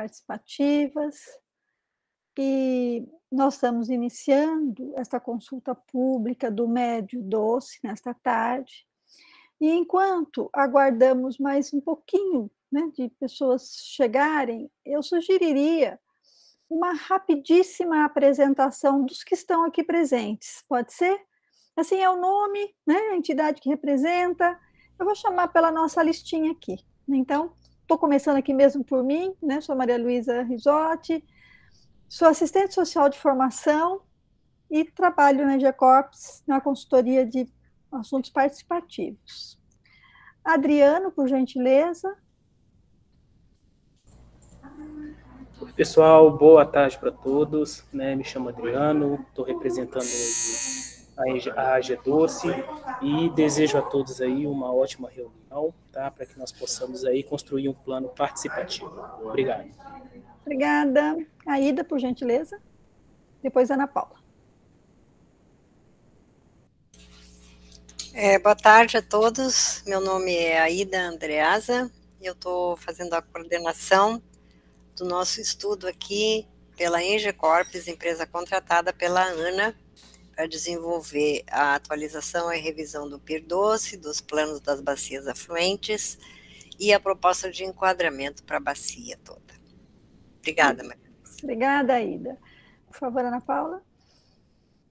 participativas, e nós estamos iniciando esta consulta pública do Médio Doce nesta tarde, e enquanto aguardamos mais um pouquinho, né, de pessoas chegarem, eu sugeriria uma rapidíssima apresentação dos que estão aqui presentes, pode ser? Assim, é o nome, né, a entidade que representa. Eu vou chamar pela nossa listinha aqui. Então, estou começando aqui mesmo por mim, né, sou Maria Luísa Risotti, sou assistente social de formação e trabalho na EGECORPS, na consultoria de assuntos participativos. Adriano, por gentileza. Oi, pessoal, boa tarde para todos, né? Me chamo Adriano, estou representando hoje a AG Doce e desejo a todos aí uma ótima reunião, tá? Para que nós possamos aí construir um plano participativo. Obrigado. Obrigada. Aida, por gentileza. Depois Ana Paula. Boa tarde a todos. Meu nome é Aida Andreasa e eu estou fazendo a coordenação do nosso estudo aqui pela EGECORPS, empresa contratada pela ANA, para desenvolver a atualização e revisão do PIR Doce, dos planos das bacias afluentes e a proposta de enquadramento para a bacia toda. Obrigada, Maria. Obrigada, Aida. Por favor, Ana Paula.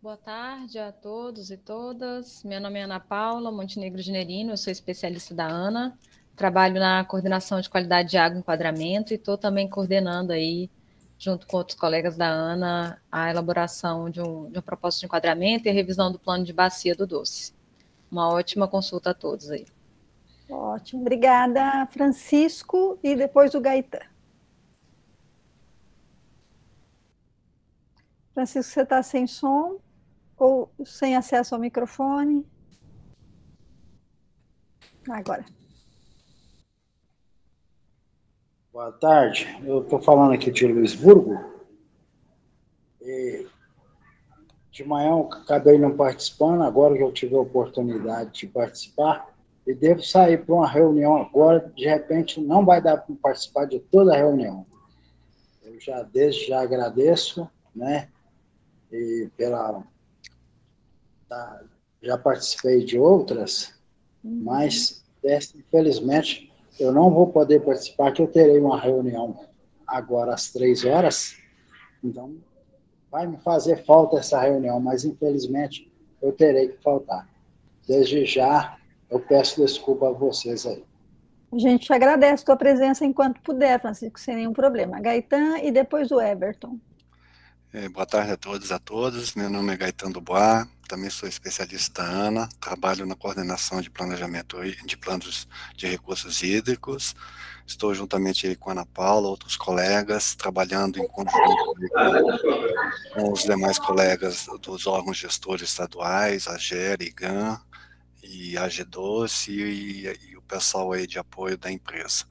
Boa tarde a todos e todas. Meu nome é Ana Paula Montenegro Generino, eu sou especialista da ANA, trabalho na coordenação de qualidade de água e enquadramento e estou também coordenando aí, junto com outros colegas da ANA, a elaboração de uma proposta de enquadramento e a revisão do plano de bacia do Doce. Uma ótima consulta a todos aí. Ótimo, obrigada. Francisco e depois o Gaetan. Francisco, você está sem som ou sem acesso ao microfone? Agora. Boa tarde, eu estou falando aqui de Luisburgo. E de manhã eu acabei não participando, agora que eu tive a oportunidade de participar, e devo sair para uma reunião agora, de repente não vai dar para participar de toda a reunião. Eu desde já agradeço, né? E já participei de outras, mas infelizmente eu não vou poder participar, que eu terei uma reunião agora às 3h, então vai me fazer falta essa reunião, mas infelizmente eu terei que faltar. Desde já eu peço desculpa a vocês aí. A gente agradece a tua presença enquanto puder, Francisco, sem nenhum problema. Gaetan e depois o Everton. Boa tarde a todos e a todas. Meu nome é Gaetan Dubois, também sou especialista da ANA, trabalho na coordenação de planejamento de planos de recursos hídricos. Estou juntamente com a Ana Paula, outros colegas, trabalhando em conjunto com os demais colegas dos órgãos gestores estaduais, a AGER, IGAN e a AG Doce e o pessoal aí de apoio da empresa.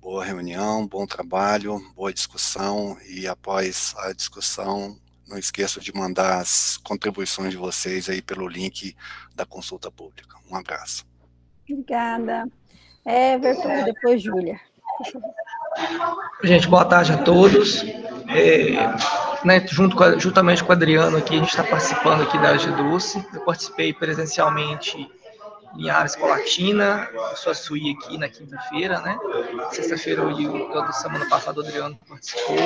Boa reunião, bom trabalho, boa discussão, e após a discussão, não esqueçam de mandar as contribuições de vocês aí pelo link da consulta pública. Um abraço. Obrigada. Everton e depois Júlia. Gente, boa tarde a todos. Né, juntamente com o Adriano aqui, a gente está participando aqui da AG Doce. Eu participei presencialmente em Ares Colatina, eu sou a Suí aqui na quinta-feira, né? Sexta-feira da semana passada o Adriano participou.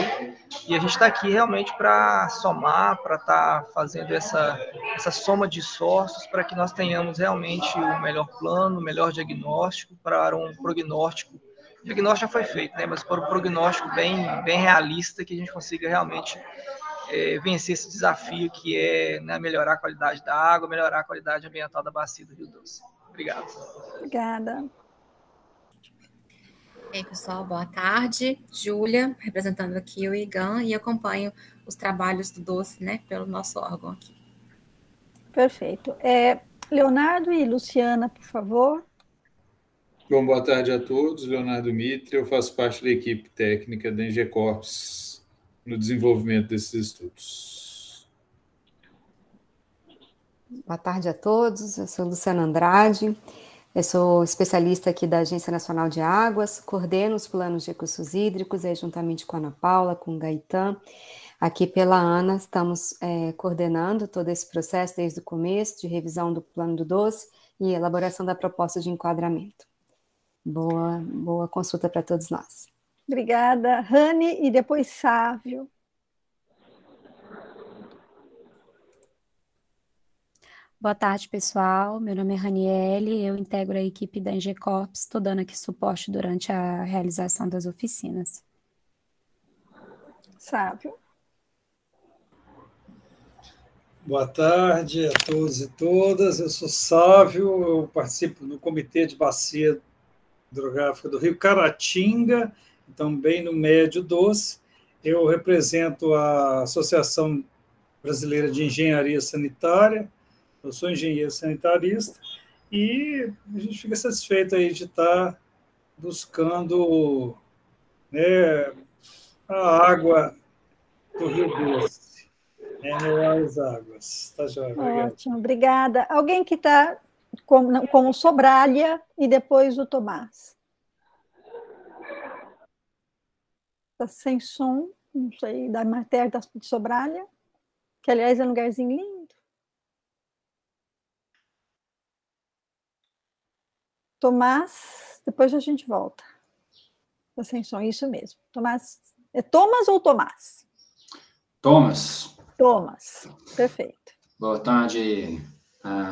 E a gente está aqui realmente para somar, para estar fazendo essa soma de esforços para que nós tenhamos realmente o melhor plano, o melhor diagnóstico, para um prognóstico. O diagnóstico já foi feito, né? Mas para um prognóstico bem realista, que a gente consiga realmente vencer esse desafio que é, né, melhorar a qualidade da água, melhorar a qualidade ambiental da bacia do Rio Doce. Obrigado. Obrigada. E aí, pessoal, boa tarde. Júlia, representando aqui o IGAN, e acompanho os trabalhos do Doce, né, pelo nosso órgão aqui. Perfeito. Leonardo e Luciana, por favor. Bom, boa tarde a todos. Leonardo Mitre, eu faço parte da equipe técnica da EGECORPS no desenvolvimento desses estudos. Boa tarde a todos, eu sou Luciana Andrade, Eu sou especialista aqui da Agência Nacional de Águas, coordeno os planos de recursos hídricos, juntamente com a Ana Paula, com o Gaetan. Aqui pela Ana, estamos coordenando todo esse processo desde o começo, de revisão do plano do doce e elaboração da proposta de enquadramento. Boa consulta para todos nós. Obrigada, Rani, e depois Sávio. Boa tarde, pessoal. Meu nome é Raniele, eu integro a equipe da ENGE Corps, estou dando aqui suporte durante a realização das oficinas. Sávio. Boa tarde a todos e todas. Eu sou Sávio, eu participo do Comitê de Bacia Hidrográfica do Rio Caratinga, também no Médio Doce. Eu represento a Associação Brasileira de Engenharia Sanitária, eu sou engenheiro sanitarista, e a gente fica satisfeito aí de estar buscando, né, a água do Rio Doce, melhorar as águas. Tá joia, obrigado. Ótimo, obrigada. Alguém que está como Sobralha e depois o Tomás. Está sem som, não sei, da matéria de Sobralha, que, aliás, é um lugarzinho lindo. Tomás, depois a gente volta. Está sem som, isso mesmo. Tomás, é Thomas ou Tomás? Thomas. Thomas, perfeito. Boa tarde,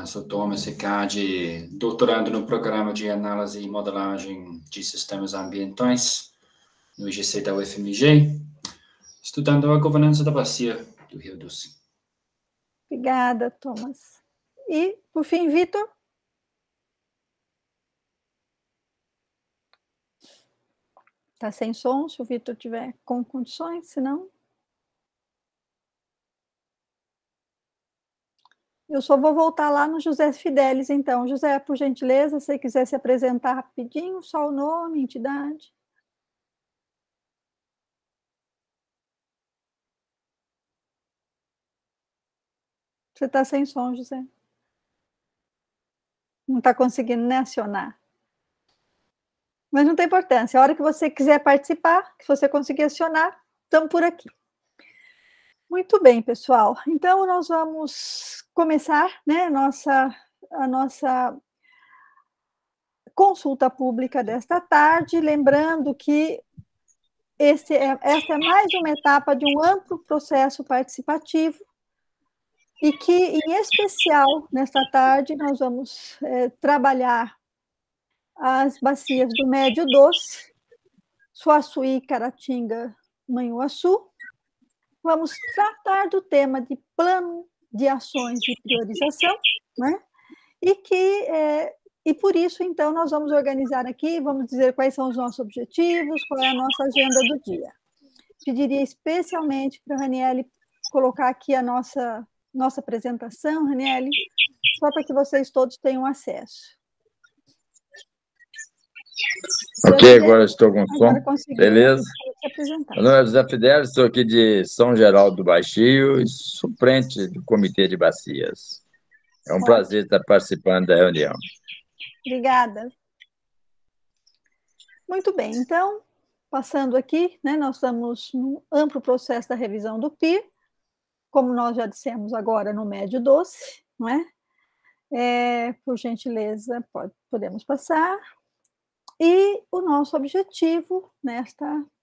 sou Thomas Riccardi, doutorando no programa de análise e modelagem de sistemas ambientais no IGC da UFMG, estudando a governança da bacia do Rio Doce. Obrigada, Thomas. E, por fim, Vitor? Está sem som, se o Vitor tiver com condições, se não... Eu só vou voltar lá no José Fidelis, então. José, por gentileza, se você quiser se apresentar rapidinho, só o nome, entidade. Você está sem som, José. Não está conseguindo nem acionar. Mas não tem importância. A hora que você quiser participar, que você conseguir acionar, estamos por aqui. Muito bem, pessoal. Então, nós vamos começar, né, a nossa consulta pública desta tarde, lembrando que esta é mais uma etapa de um amplo processo participativo e que, em especial, nesta tarde, nós vamos trabalhar as bacias do Médio Doce, Suaçuí, Caratinga, Manhuaçu. Vamos tratar do tema de plano de ações e priorização, né? E por isso, então, nós vamos organizar aqui, vamos dizer quais são os nossos objetivos, qual é a nossa agenda do dia. Pediria especialmente para a Raniele colocar aqui a nossa apresentação, Raniele, só para que vocês todos tenham acesso. Ok, agora estou com som. Beleza? Meu nome é José Fidelis, estou aqui de São Geraldo do Baixio e suplente do Comitê de Bacias. É um prazer estar participando da reunião. Obrigada. Muito bem, então, passando aqui, né, nós estamos no amplo processo da revisão do PIR, como nós já dissemos agora no Médio Doce, não é? Por gentileza, podemos passar. E o nosso objetivo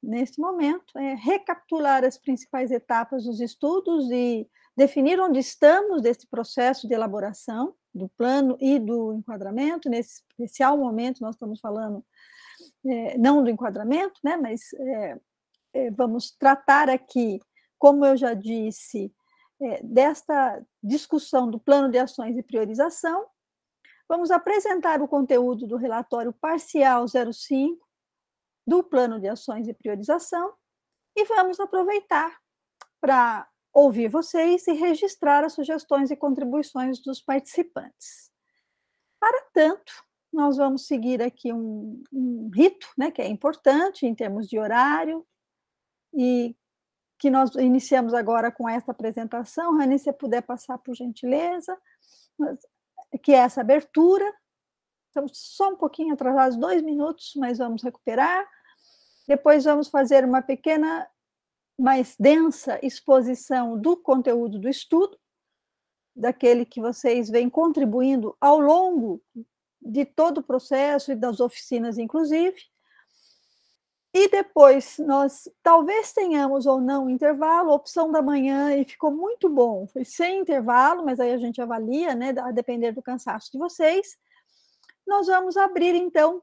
neste momento é recapitular as principais etapas dos estudos e definir onde estamos desse processo de elaboração do plano e do enquadramento. Nesse especial momento, nós estamos falando não do enquadramento, né, mas vamos tratar aqui, como eu já disse, desta discussão do plano de ações e priorização. Vamos apresentar o conteúdo do relatório parcial 05 do Plano de Ações e Priorização e vamos aproveitar para ouvir vocês e registrar as sugestões e contribuições dos participantes. Para tanto, nós vamos seguir aqui um rito, né, que é importante em termos de horário e que nós iniciamos agora com esta apresentação. Rani, se você puder passar por gentileza, que é essa abertura, Estamos só um pouquinho atrasados, 2 minutos, mas vamos recuperar. Depois vamos fazer uma pequena, mais densa exposição do conteúdo do estudo, daquele que vocês vêm contribuindo ao longo de todo o processo e das oficinas, inclusive. E depois nós talvez tenhamos ou não intervalo, opção da manhã, e ficou muito bom. Foi sem intervalo, mas aí a gente avalia, né, a depender do cansaço de vocês. Nós vamos abrir, então,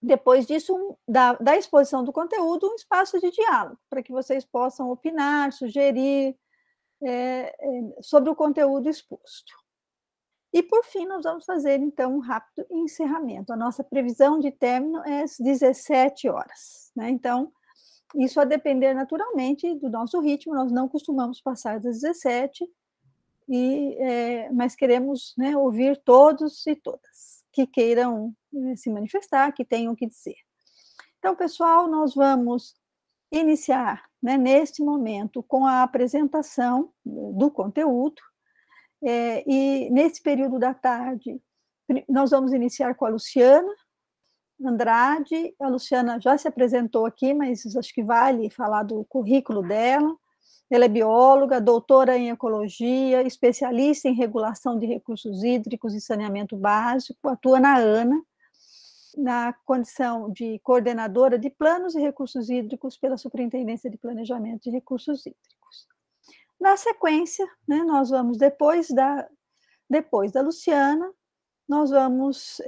depois disso, da exposição do conteúdo, um espaço de diálogo, para que vocês possam opinar, sugerir sobre o conteúdo exposto. E, por fim, nós vamos fazer, então, um rápido encerramento. A nossa previsão de término é às 17 horas, né? Então, isso a depender, naturalmente, do nosso ritmo, nós não costumamos passar das 17, mas queremos, né, ouvir todos e todas que queiram se manifestar, que tenham o que dizer. Então, pessoal, nós vamos iniciar, né, neste momento, com a apresentação do conteúdo. E nesse período da tarde, nós vamos iniciar com a Luciana Andrade. A Luciana já se apresentou aqui, mas acho que vale falar do currículo dela. Ela é bióloga, doutora em ecologia, especialista em regulação de recursos hídricos e saneamento básico, atua na ANA, na condição de coordenadora de planos e recursos hídricos pela Superintendência de Planejamento de Recursos Hídricos. Na sequência, né, nós vamos, depois da Luciana, nós vamos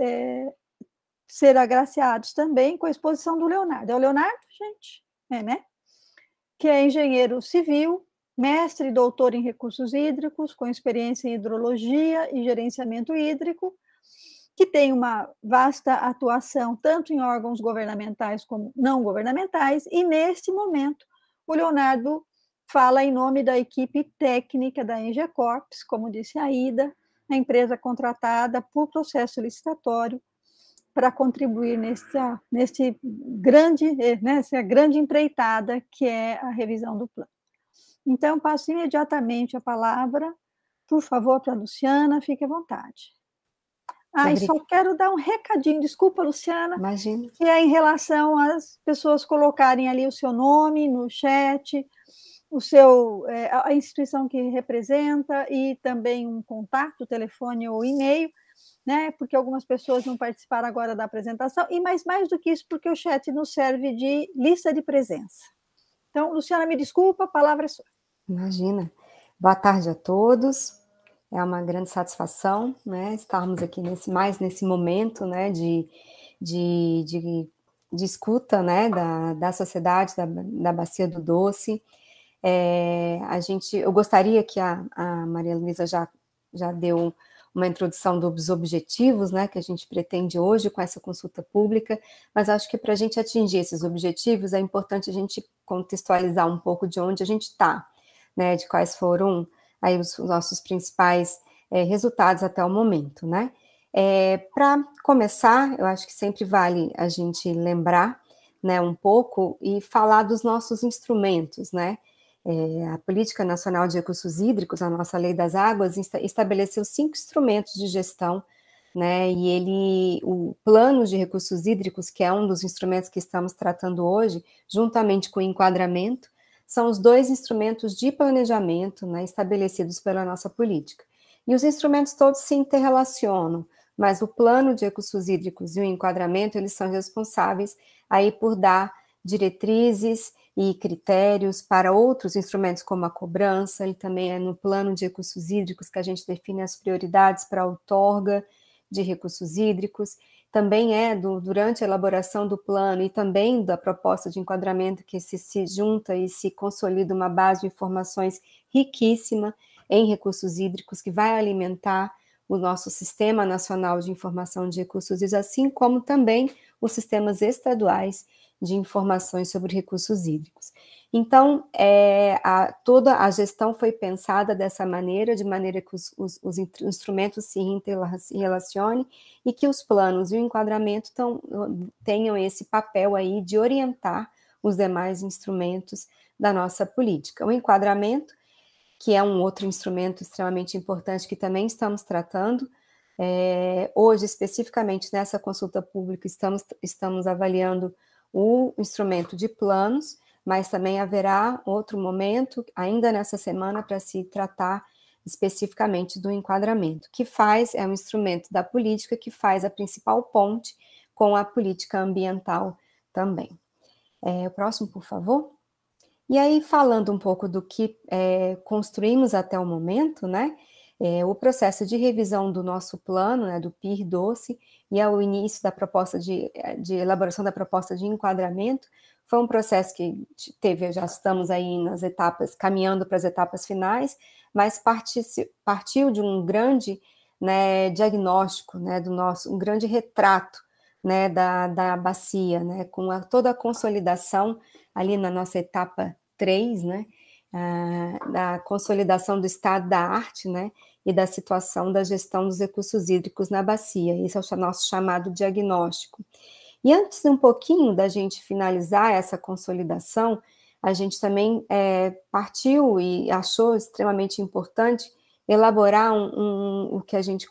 ser agraciados também com a exposição do Leonardo. É o Leonardo, gente? Né? Que é engenheiro civil, mestre e doutor em recursos hídricos, com experiência em hidrologia e gerenciamento hídrico, que tem uma vasta atuação tanto em órgãos governamentais como não governamentais, e neste momento o Leonardo fala em nome da equipe técnica da ENGE Corps, como disse a Aida, a empresa contratada por processo licitatório para contribuir nessa grande empreitada que é a revisão do plano. Então, passo imediatamente a palavra, por favor, para a Luciana, fique à vontade. E só quero dar um recadinho, desculpa, Luciana, imagina, que é em relação às pessoas colocarem ali o seu nome no chat, a instituição que representa e também um contato, telefone ou e-mail, né? Porque algumas pessoas não participaram agora da apresentação, e mais do que isso, porque o chat nos serve de lista de presença. Então, Luciana, me desculpa, a palavra é sua. Imagina. Boa tarde a todos. É uma grande satisfação, né, estarmos aqui nesse momento, né, de escuta, né, da sociedade, da Bacia do Doce. Eu gostaria que a Maria Luísa já deu uma introdução dos objetivos, né, que a gente pretende hoje com essa consulta pública, mas acho que para a gente atingir esses objetivos é importante a gente contextualizar um pouco de onde a gente está, né, de quais foram aí os nossos principais resultados até o momento, né. Para começar, eu acho que sempre vale a gente lembrar, né, um pouco e falar dos nossos instrumentos, né. A Política Nacional de Recursos Hídricos, a nossa Lei das Águas, estabeleceu 5 instrumentos de gestão, né, e o Plano de Recursos Hídricos, que é um dos instrumentos que estamos tratando hoje, juntamente com o enquadramento, são os 2 instrumentos de planejamento, né, estabelecidos pela nossa política. E os instrumentos todos se interrelacionam, mas o Plano de Recursos Hídricos e o enquadramento, eles são responsáveis aí por dar diretrizes e critérios para outros instrumentos como a cobrança. Ele também é no Plano de Recursos Hídricos que a gente define as prioridades para a outorga de recursos hídricos. Também durante a elaboração do plano e também da proposta de enquadramento que se junta e se consolida uma base de informações riquíssima em recursos hídricos que vai alimentar o nosso Sistema Nacional de Informação de Recursos Hídricos, assim como também os sistemas estaduais de informações sobre recursos hídricos. Então, toda a gestão foi pensada dessa maneira, de maneira que os instrumentos se relacionem e que os planos e o enquadramento tenham esse papel aí de orientar os demais instrumentos da nossa política. O enquadramento, que é um outro instrumento extremamente importante que também estamos tratando, Hoje, especificamente nessa consulta pública, estamos avaliando o instrumento de planos, mas também haverá outro momento, ainda nessa semana, para se tratar especificamente do enquadramento, que é um instrumento da política que faz a principal ponte com a política ambiental também. O próximo, por favor. E aí, falando um pouco do que construímos até o momento, né? O processo de revisão do nosso plano, né, do PIR-12, e ao início da proposta de elaboração da proposta de enquadramento, foi um processo que já estamos aí nas etapas, caminhando para as etapas finais, mas partiu de um grande, né, diagnóstico, né, um grande retrato, né, da bacia, né, com toda a consolidação ali na nossa etapa 3, né, da consolidação do estado da arte, né, e da situação da gestão dos recursos hídricos na bacia. Esse é o nosso chamado diagnóstico. E antes um pouquinho da gente finalizar essa consolidação, a gente também partiu e achou extremamente importante elaborar o que a gente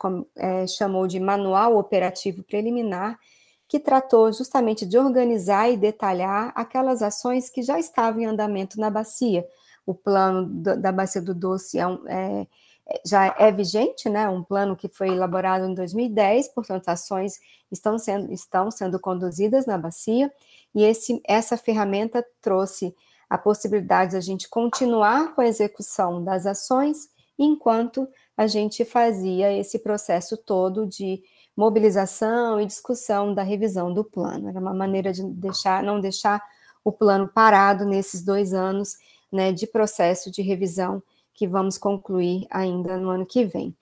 chamou de Manual Operativo Preliminar, que tratou justamente de organizar e detalhar aquelas ações que já estavam em andamento na bacia. O plano da Bacia do Doce já é vigente, né? Um plano que foi elaborado em 2010, portanto, ações estão sendo conduzidas na bacia, e essa ferramenta trouxe a possibilidade de a gente continuar com a execução das ações, enquanto a gente fazia esse processo todo de mobilização e discussão da revisão do plano. Era uma maneira de não deixar o plano parado nesses 2 anos, né, de processo de revisão que vamos concluir ainda no ano que vem.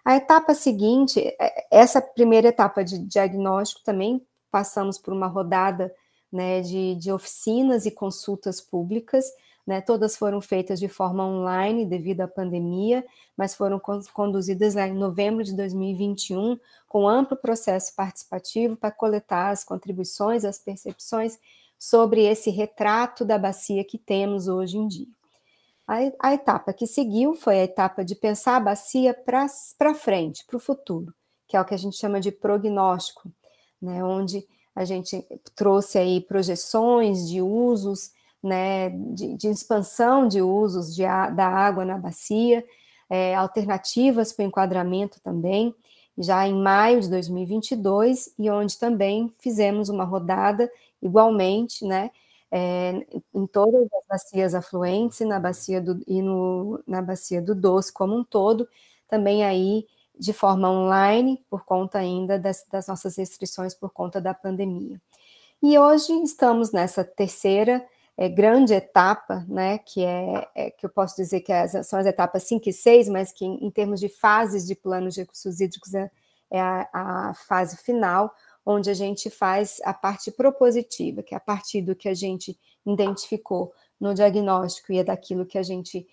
A etapa seguinte, essa primeira etapa de diagnóstico também passamos por uma rodada, né, de oficinas e consultas públicas, né, todas foram feitas de forma online devido à pandemia, mas foram conduzidas lá em novembro de 2021, com amplo processo participativo para coletar as contribuições, as percepções sobre esse retrato da bacia que temos hoje em dia. A etapa que seguiu foi a etapa de pensar a bacia para frente, para o futuro, que é o que a gente chama de prognóstico, né, onde a gente trouxe aí projeções de usos, né, de expansão de usos da água na bacia, alternativas para o enquadramento também, já em maio de 2022, e onde também fizemos uma rodada igualmente, né, em todas as bacias afluentes e na bacia do Doce como um todo, também aí de forma online, por conta ainda das nossas restrições por conta da pandemia. E hoje estamos nessa terceira grande etapa, né, que eu posso dizer que são as etapas 5 e 6, mas que em termos de fases de planos de recursos hídricos é a fase final, onde a gente faz a parte propositiva, que é a partir do que a gente identificou no diagnóstico e é daquilo que a gente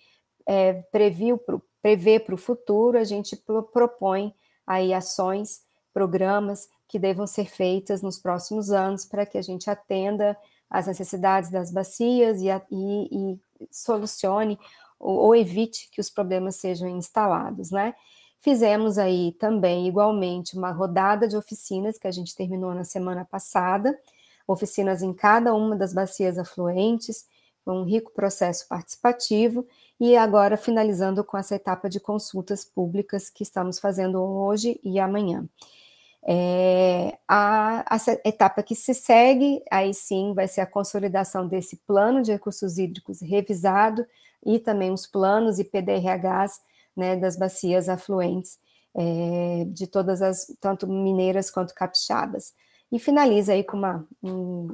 prevê para o futuro, a gente propõe aí ações, programas que devam ser feitas nos próximos anos para que a gente atenda às necessidades das bacias e solucione ou evite que os problemas sejam instalados, né? Fizemos aí também, igualmente, uma rodada de oficinas que a gente terminou na semana passada, oficinas em cada uma das bacias afluentes, com um rico processo participativo, e agora finalizando com essa etapa de consultas públicas que estamos fazendo hoje e amanhã. A etapa que se segue, aí sim, vai ser a consolidação desse plano de recursos hídricos revisado e também os planos e PDRHs, né, das bacias afluentes, de todas tanto mineiras quanto capixabas. E finaliza aí com uma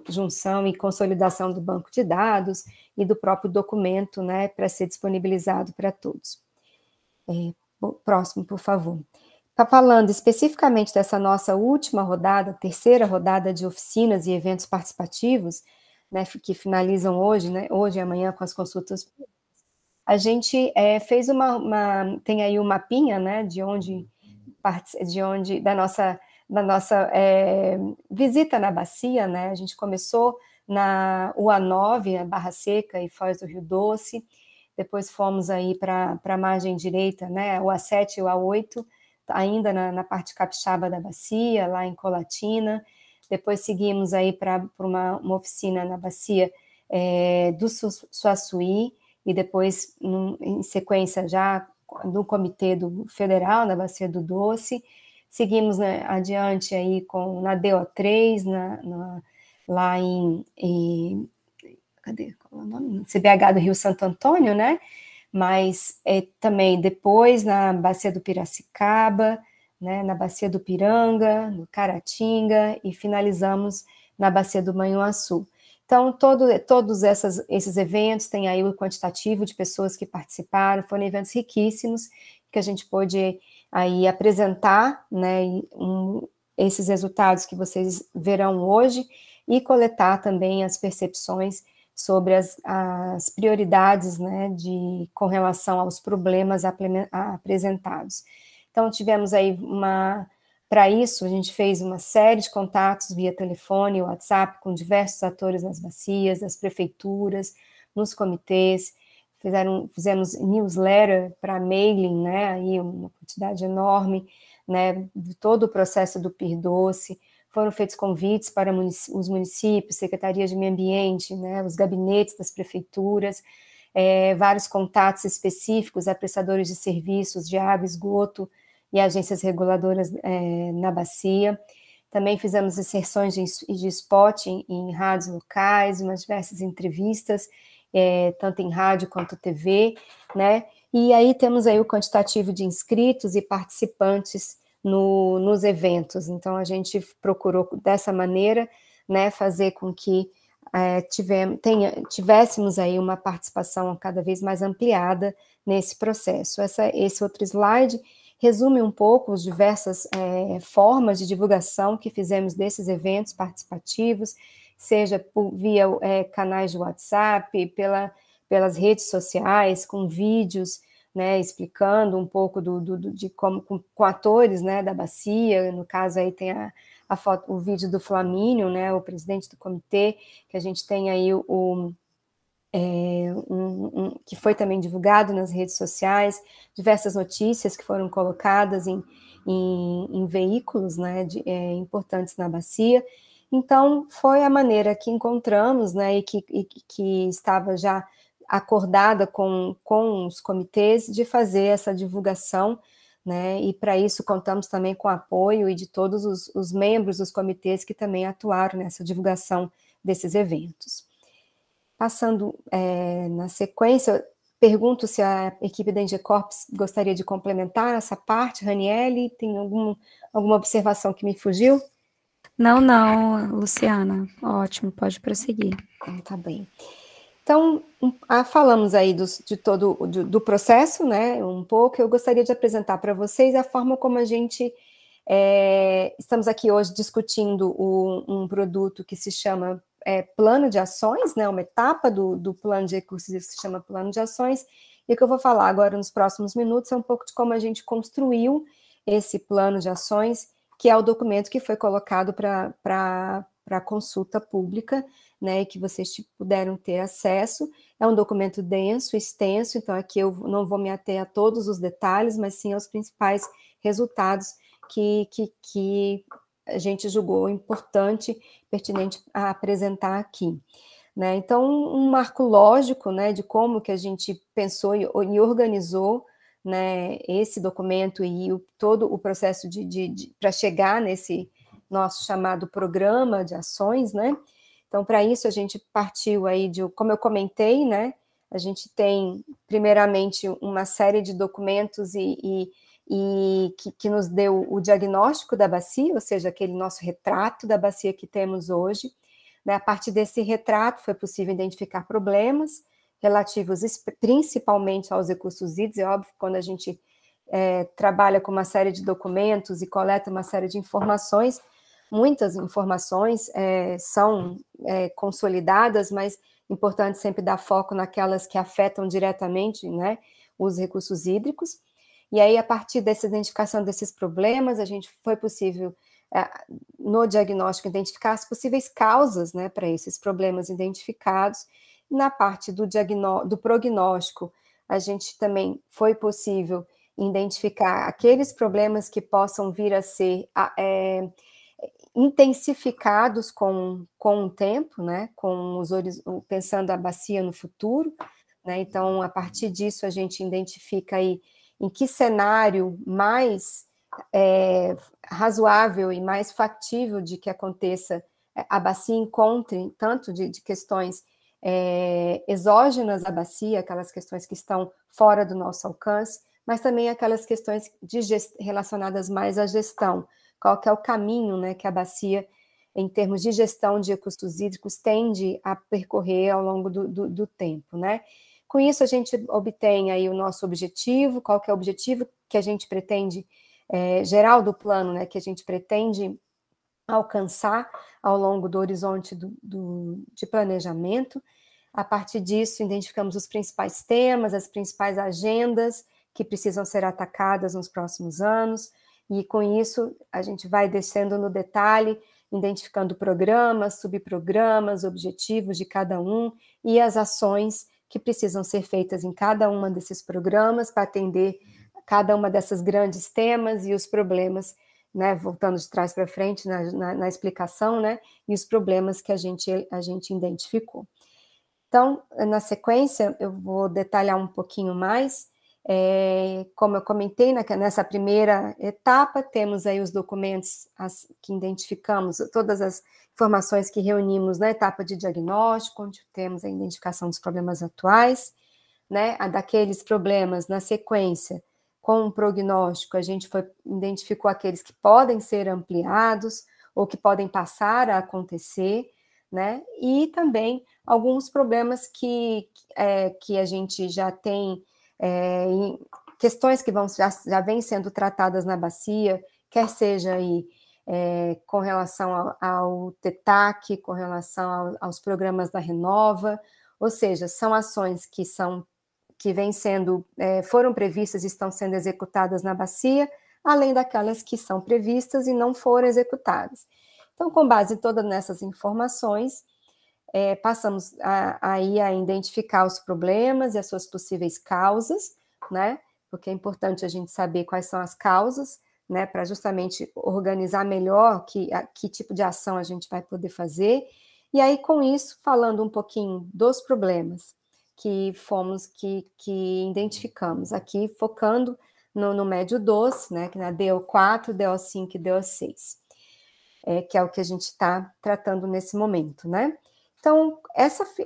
junção e consolidação do banco de dados e do próprio documento, né, para ser disponibilizado para todos. Próximo, por favor. Está falando especificamente dessa nossa última rodada, terceira rodada de oficinas e eventos participativos, né, que finalizam hoje, né, hoje e amanhã com as consultas públicas. A gente fez tem aí um mapinha, né, da nossa visita na bacia, né, a gente começou na UA9, a Barra Seca e Foz do Rio Doce, depois fomos aí para a margem direita, né, UA7 e UA8, ainda na parte capixaba da bacia, lá em Colatina. Depois seguimos aí para uma oficina na bacia do Suaçuí, e depois, em sequência, já no Comitê Federal, na Bacia do Doce. Seguimos, né, adiante aí na DO3, lá cadê? Qual é o nome? CBH do Rio Santo Antônio, né? Mas também depois na Bacia do Piracicaba, né, na Bacia do Piranga, no Caratinga, e finalizamos na Bacia do Manhuaçu. Então, todos esses eventos, tem aí o quantitativo de pessoas que participaram, foram eventos riquíssimos, que a gente pôde aí apresentar, né, esses resultados que vocês verão hoje, e coletar também as percepções sobre as prioridades, né, com relação aos problemas apresentados. Então, tivemos aí para isso, a gente fez uma série de contatos via telefone, WhatsApp, com diversos atores nas bacias, das prefeituras, nos comitês, fizemos newsletter para mailing, né, aí uma quantidade enorme, né, de todo o processo do PIR Doce. Foram feitos convites para os municípios, secretarias de meio ambiente, né, os gabinetes das prefeituras, vários contatos específicos a prestadores de serviços de água, esgoto e agências reguladoras na bacia. Também fizemos inserções de spot em rádios locais, umas diversas entrevistas, tanto em rádio quanto TV, né? E aí temos aí o quantitativo de inscritos e participantes nos eventos. Então, a gente procurou, dessa maneira, né, fazer com que tivéssemos aí uma participação cada vez mais ampliada nesse processo. Esse outro slide resume um pouco as diversas formas de divulgação que fizemos desses eventos participativos, seja via canais de WhatsApp, pelas redes sociais, com vídeos, né, explicando um pouco de como com atores, né, da bacia. No caso aí tem a foto, o vídeo do Flamínio, né, o presidente do comitê, que a gente tem aí que foi também divulgado nas redes sociais, diversas notícias que foram colocadas em veículos, né, importantes na bacia. Então, foi a maneira que encontramos, né, e que estava já acordada com os comitês de fazer essa divulgação, né, e para isso contamos também com o apoio e de todos os membros dos comitês que também atuaram nessa divulgação desses eventos. Passando na sequência, pergunto se a equipe da ENGECORPS gostaria de complementar essa parte. Raniele, tem alguma observação que me fugiu? Não, Luciana, ótimo, pode prosseguir. Tá bem. Então, falamos aí de todo do processo, né, um pouco. Eu gostaria de apresentar para vocês a forma como a gente estamos aqui hoje discutindo um produto que se chama plano de ações, né, uma etapa do plano de recursos que se chama plano de ações, e o que eu vou falar agora nos próximos minutos é um pouco de como a gente construiu esse plano de ações, que é o documento que foi colocado para consulta pública, né, e que vocês puderam ter acesso. É um documento denso, extenso, então aqui eu não vou me ater a todos os detalhes, mas sim aos principais resultados que a gente julgou importante, pertinente a apresentar aqui, né? Então, um marco lógico, né, de como que a gente pensou e organizou, né, esse documento e todo o processo para chegar nesse nosso chamado programa de ações, né? Então, para isso, a gente partiu aí como eu comentei, né, a gente tem, primeiramente, uma série de documentos que nos deu o diagnóstico da bacia, ou seja, aquele nosso retrato da bacia que temos hoje, né? A partir desse retrato foi possível identificar problemas relativos principalmente aos recursos hídricos. É óbvio que quando a gente trabalha com uma série de documentos e coleta uma série de informações, muitas informações são consolidadas, mas é importante sempre dar foco naquelas que afetam diretamente, né, os recursos hídricos. E aí, a partir dessa identificação desses problemas, a gente foi possível, no diagnóstico, identificar as possíveis causas, né, para esses problemas identificados. Na parte do prognóstico, a gente também foi possível identificar aqueles problemas que possam vir a ser intensificados com o tempo, né, pensando a bacia no futuro, né, então, a partir disso, a gente identifica aí em que cenário mais razoável e mais factível de que aconteça, a bacia encontre tanto de questões exógenas à bacia, aquelas questões que estão fora do nosso alcance, mas também aquelas questões relacionadas mais à gestão, qual que é o caminho, né, que a bacia, em termos de gestão de recursos hídricos, tende a percorrer ao longo do tempo, né? Com isso, a gente obtém aí o nosso objetivo, qual que é o objetivo que a gente pretende, geral do plano, né, que a gente pretende alcançar ao longo do horizonte de planejamento. A partir disso, identificamos os principais temas, as principais agendas que precisam ser atacadas nos próximos anos, e com isso a gente vai descendo no detalhe, identificando programas, subprogramas, objetivos de cada um e as ações que precisam ser feitas em cada uma desses programas para atender cada uma dessas grandes temas e os problemas, né, voltando de trás para frente na explicação, né, e os problemas que a gente identificou. Então, na sequência, eu vou detalhar um pouquinho mais. Como eu comentei, nessa primeira etapa, temos aí os documentos que identificamos, todas as informações que reunimos na etapa de diagnóstico, onde temos a identificação dos problemas atuais, né, daqueles problemas na sequência, com o prognóstico, a gente identificou aqueles que podem ser ampliados ou que podem passar a acontecer, né, e também alguns problemas que a gente já tem, questões que já vêm sendo tratadas na bacia, quer seja aí com relação ao TETAC, com relação aos programas da Renova, ou seja, são ações que foram previstas e estão sendo executadas na bacia, além daquelas que são previstas e não foram executadas. Então, com base em todas essas informações, passamos aí a identificar os problemas e as suas possíveis causas, né? Porque é importante a gente saber quais são as causas, né? Para justamente organizar melhor que tipo de ação a gente vai poder fazer. E aí, com isso, falando um pouquinho dos problemas que identificamos, aqui focando no médio doce, né? Que na DO4, DO5 e DO6, que é o que a gente está tratando nesse momento, né? Então,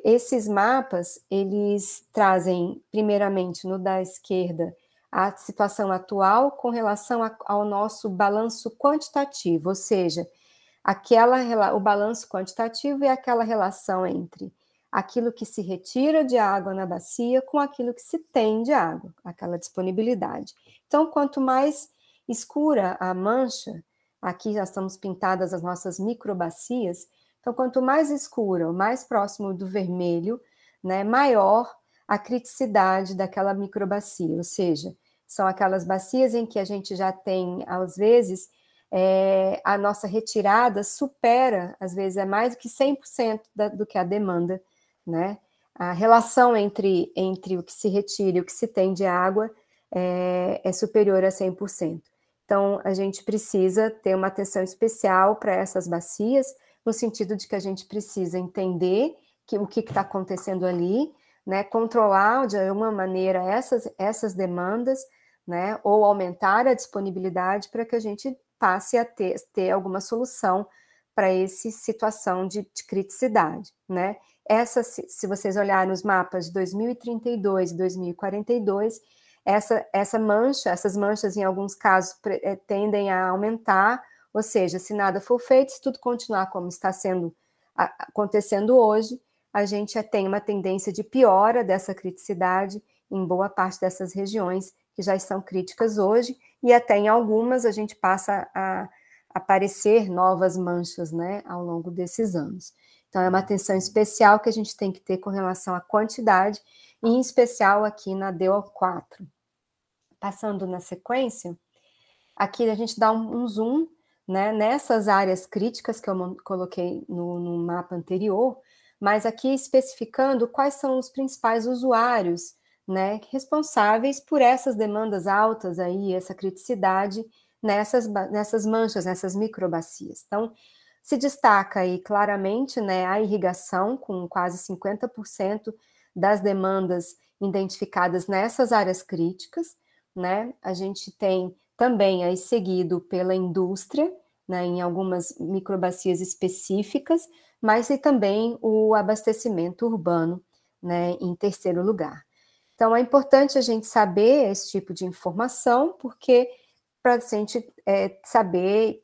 esses mapas, eles trazem, primeiramente, no da esquerda, a situação atual com relação ao nosso balanço quantitativo, ou seja, o balanço quantitativo é aquela relação entre aquilo que se retira de água na bacia com aquilo que se tem de água, aquela disponibilidade. Então, quanto mais escura a mancha, aqui já estamos pintadas as nossas microbacias, então, quanto mais escura, mais próximo do vermelho, né, maior a criticidade daquela microbacia, ou seja, são aquelas bacias em que a gente já tem, às vezes, a nossa retirada supera, às vezes, mais do que 100% do que a demanda, né? A relação entre o que se retira e o que se tem de água é superior a 100%. Então, a gente precisa ter uma atenção especial para essas bacias, no sentido de que a gente precisa entender o que está acontecendo ali, né, controlar de alguma maneira essas demandas, né, ou aumentar a disponibilidade para que a gente passe a ter alguma solução para essa situação de criticidade, né. Se vocês olharem os mapas de 2032 e 2042, essas manchas, em alguns casos, tendem a aumentar, ou seja, se nada for feito, se tudo continuar como está acontecendo hoje, a gente tem uma tendência de piora dessa criticidade em boa parte dessas regiões que já estão críticas hoje, e até em algumas a gente passa a aparecer novas manchas, né, ao longo desses anos. Então, é uma atenção especial que a gente tem que ter com relação à quantidade, e em especial aqui na DO4. Passando na sequência, aqui a gente dá um zoom, né, nessas áreas críticas que eu coloquei no mapa anterior, mas aqui especificando quais são os principais usuários né, responsáveis por essas demandas altas aí, essa criticidade nessas manchas, nessas microbacias. Então, se destaca aí claramente, né, a irrigação, com quase 50% das demandas identificadas nessas áreas críticas, né? A gente tem também aí seguido pela indústria, né, em algumas microbacias específicas, mas e também o abastecimento urbano, né, em terceiro lugar. Então, é importante a gente saber esse tipo de informação, porque para a gente saber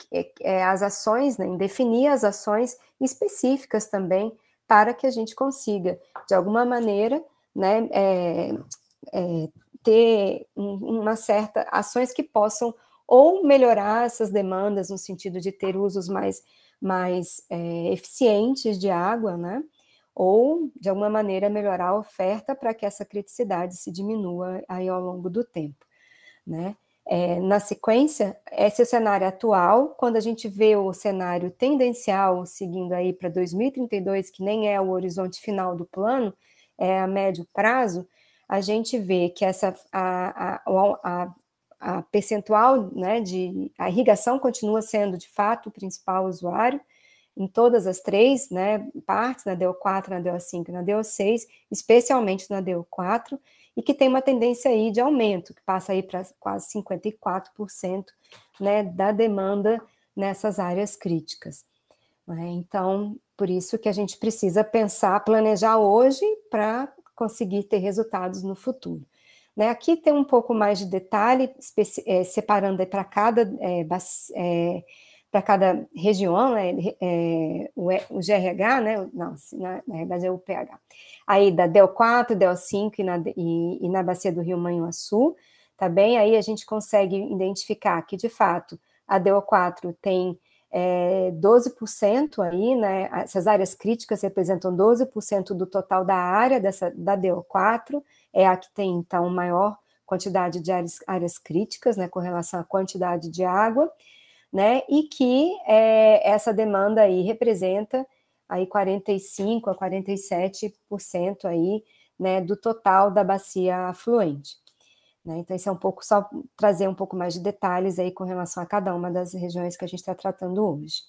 as ações, né, definir as ações específicas também, para que a gente consiga, de alguma maneira, né, ter uma certa ações que possam ou melhorar essas demandas no sentido de ter usos mais eficientes de água, né, ou, de alguma maneira, melhorar a oferta para que essa criticidade se diminua aí ao longo do tempo, né. Na sequência, esse é o cenário atual. Quando a gente vê o cenário tendencial seguindo aí para 2032, que nem é o horizonte final do plano, é a médio prazo, a gente vê que a percentual, né, a irrigação continua sendo, de fato, o principal usuário em todas as três, né, partes, na DO4, na DO5 e na DO6, especialmente na DO4, e que tem uma tendência aí de aumento, que passa aí para quase 54%, né, da demanda nessas áreas críticas. Então, por isso que a gente precisa pensar, planejar hoje para conseguir ter resultados no futuro. Aqui tem um pouco mais de detalhe, separando para cada região, o GRH, né? Não, na verdade é o pH. Aí da DEL4, DEL5 e na bacia do Rio Manhuaçu, tá bem? Aí a gente consegue identificar que, de fato, a DEL4 tem 12% aí, né? Essas áreas críticas representam 12% do total da área da DEL4, é a que tem, então, maior quantidade de áreas críticas, né, com relação à quantidade de água, né, e que essa demanda aí representa aí 45% a 47% aí, né, do total da bacia afluente. Né? Então, isso é um pouco, só trazer um pouco mais de detalhes aí com relação a cada uma das regiões que a gente está tratando hoje.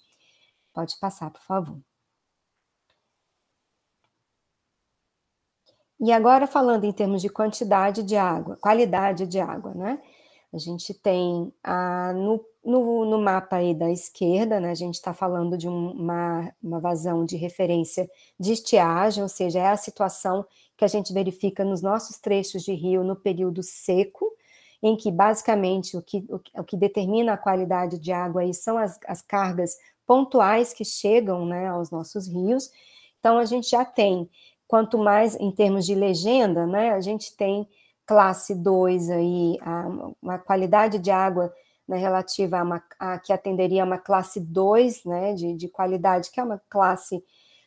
Pode passar, por favor. E agora, falando em termos de quantidade de água, qualidade de água, né? A gente tem no mapa aí da esquerda, né, a gente está falando de uma vazão de referência de estiagem, ou seja, é a situação que a gente verifica nos nossos trechos de rio no período seco, em que basicamente o que determina a qualidade de água aí são as cargas pontuais que chegam, né, aos nossos rios. Então a gente já tem, quanto mais em termos de legenda, né, a gente tem classe 2 aí, uma qualidade de água, né, relativa a que atenderia a uma classe 2, né, de qualidade, que é uma classe,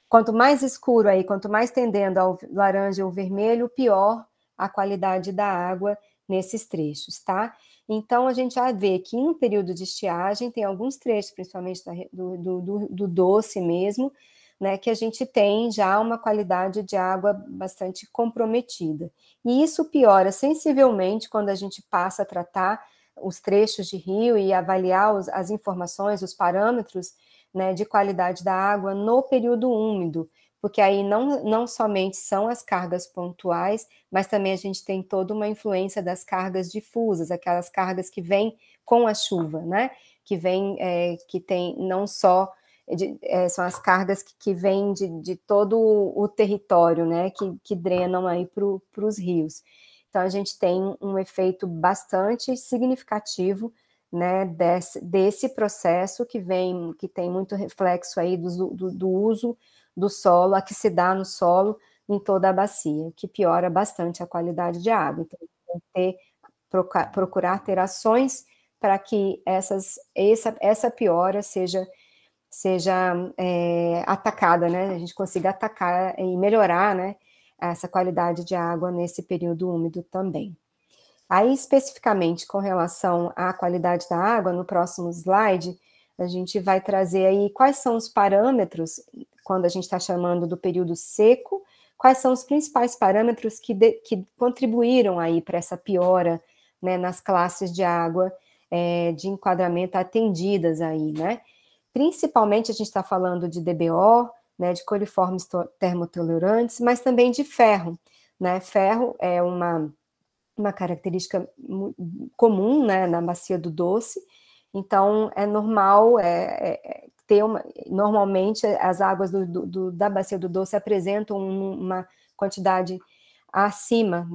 quanto mais escuro aí, quanto mais tendendo ao laranja ou vermelho, pior a qualidade da água nesses trechos, tá? Então, a gente já vê que no período de estiagem, tem alguns trechos, principalmente do doce mesmo, né, que a gente tem já uma qualidade de água bastante comprometida. E isso piora sensivelmente quando a gente passa a tratar os trechos de rio e avaliar as informações, os parâmetros, né, de qualidade da água no período úmido, porque aí não somente são as cargas pontuais, mas também a gente tem toda uma influência das cargas difusas, aquelas cargas que vêm com a chuva, né, que tem não só são as cargas que vêm de todo o território, né, que drenam aí para os rios. Então, a gente tem um efeito bastante significativo, né, desse processo que tem muito reflexo aí do uso do solo, a que se dá no solo em toda a bacia, que piora bastante a qualidade de água. Então, tem que procurar ter ações para que essa piora seja atacada, né? A gente consiga atacar e melhorar, né, essa qualidade de água nesse período úmido também. Aí, especificamente com relação à qualidade da água, no próximo slide, a gente vai trazer aí quais são os parâmetros, quando a gente está chamando do período seco, quais são os principais parâmetros que contribuíram aí para essa piora, né, nas classes de água de enquadramento atendidas aí, né? Principalmente a gente está falando de DBO, né, de coliformes termotolerantes, mas também de ferro, né? Ferro é uma característica comum, né, na bacia do Doce, então é normal normalmente as águas da bacia do Doce apresentam uma quantidade acima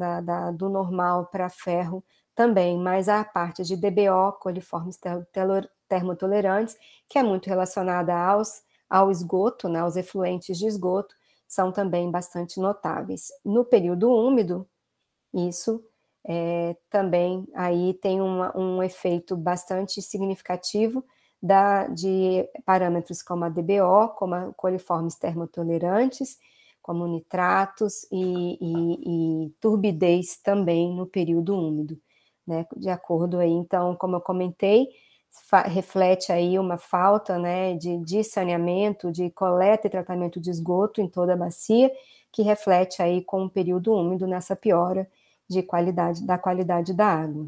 do normal para ferro também, mas a parte de DBO, coliformes termotolerantes, que é muito relacionada ao esgoto, né, aos efluentes de esgoto, são também bastante notáveis. No período úmido, isso também aí tem um efeito bastante significativo de parâmetros como a DBO, como a coliformes termotolerantes, como nitratos e turbidez também no período úmido, né, de acordo aí, então, como eu comentei, reflete aí uma falta, né, de saneamento, de coleta e tratamento de esgoto em toda a bacia, que reflete aí com o período úmido nessa piora da qualidade da água.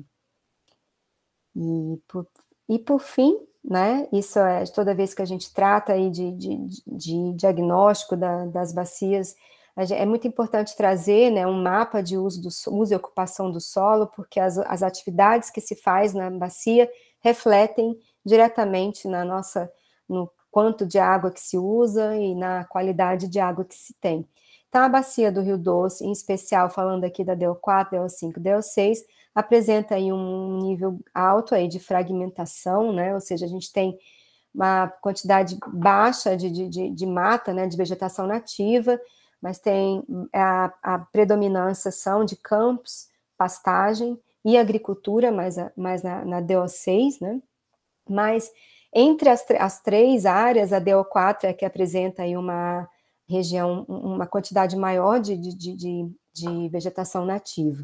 E por fim, né, isso toda vez que a gente trata aí de diagnóstico das bacias, é muito importante trazer, né, um mapa de uso e ocupação do solo, porque as atividades que se faz na bacia refletem diretamente no quanto de água que se usa e na qualidade de água que se tem. Então, a bacia do Rio Doce, em especial falando aqui da DO4, DO5, DO6, apresenta aí um nível alto aí de fragmentação, né, ou seja, a gente tem uma quantidade baixa de mata, né, de vegetação nativa, mas tem a predominância são de campos, pastagem e agricultura, mais na DO6, né? Mas entre as três áreas, a DO4 é que apresenta aí uma região, uma quantidade maior de vegetação nativa,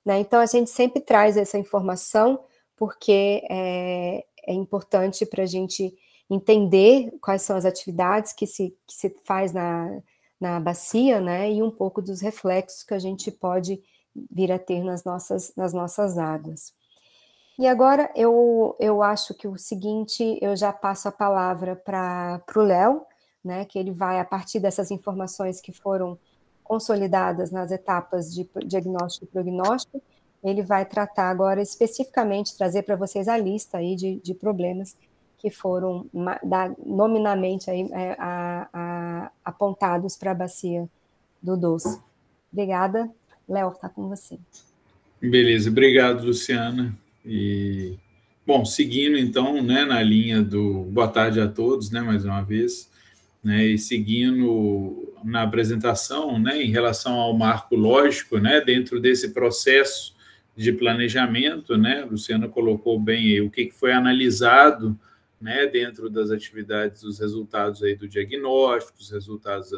né? Então, a gente sempre traz essa informação, porque é importante para a gente entender quais são as atividades que se faz na bacia, né, e um pouco dos reflexos que a gente pode vir a ter nas nossas águas. E agora eu acho que o seguinte, eu já passo a palavra para o Léo, né, que ele vai, a partir dessas informações que foram consolidadas nas etapas de diagnóstico e prognóstico, ele vai tratar agora especificamente, trazer para vocês a lista aí de problemas que foram nominalmente aí, apontados para a bacia do Doce. Obrigada. Léo, está com você. Beleza, obrigado, Luciana. Bom, seguindo então, né, na linha do boa tarde a todos, né, mais uma vez, né, e seguindo na apresentação, né, em relação ao marco lógico, né, dentro desse processo de planejamento, né, a Luciana colocou bem aí o que foi analisado, né, dentro das atividades, os resultados aí do diagnóstico, os resultados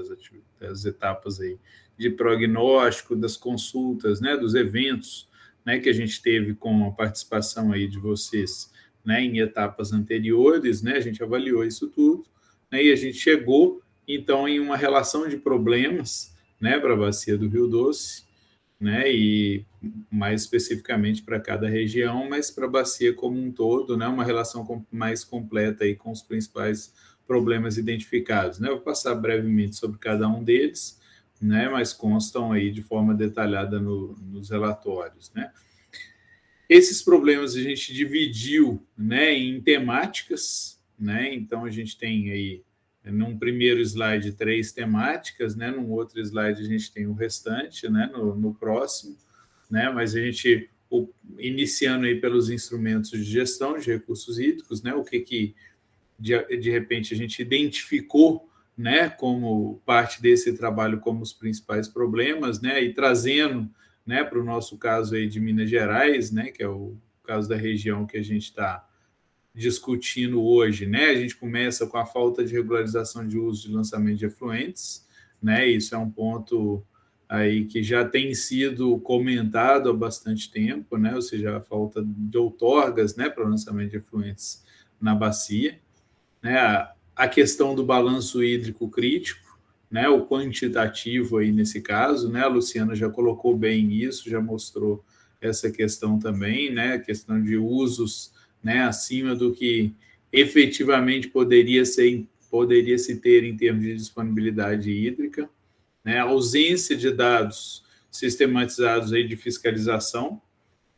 das etapas aí de prognóstico, das consultas, né, dos eventos, né, que a gente teve com a participação aí de vocês, né, em etapas anteriores, né, a gente avaliou isso tudo, né, e a gente chegou, então, em uma relação de problemas, né, para a bacia do Rio Doce, né, e mais especificamente para cada região, mas para a bacia como um todo, né, uma relação mais completa aí com os principais problemas identificados, né. Eu vou passar brevemente sobre cada um deles, né, mas constam aí de forma detalhada nos relatórios, né. Esses problemas a gente dividiu, né, em temáticas, né, então a gente tem aí, num primeiro slide, 3 temáticas, né, num outro slide a gente tem o restante, né, no próximo, né, mas a gente, iniciando aí pelos instrumentos de gestão de recursos hídricos, né, o que de repente a gente identificou, né, como parte desse trabalho como os principais problemas, né, e trazendo, né, para o nosso caso aí de Minas Gerais, né, que é o caso da região que a gente está discutindo hoje, né, a gente começa com a falta de regularização de uso de lançamento de efluentes, né, isso é um ponto aí que já tem sido comentado há bastante tempo, né, ou seja, a falta de outorgas, né, para o lançamento de efluentes na bacia, né, a questão do balanço hídrico crítico, né, o quantitativo aí nesse caso, né, a Luciana já colocou bem isso, já mostrou essa questão também, né, a questão de usos, né, acima do que efetivamente poderia se ter em termos de disponibilidade hídrica, né, a ausência de dados sistematizados aí de fiscalização,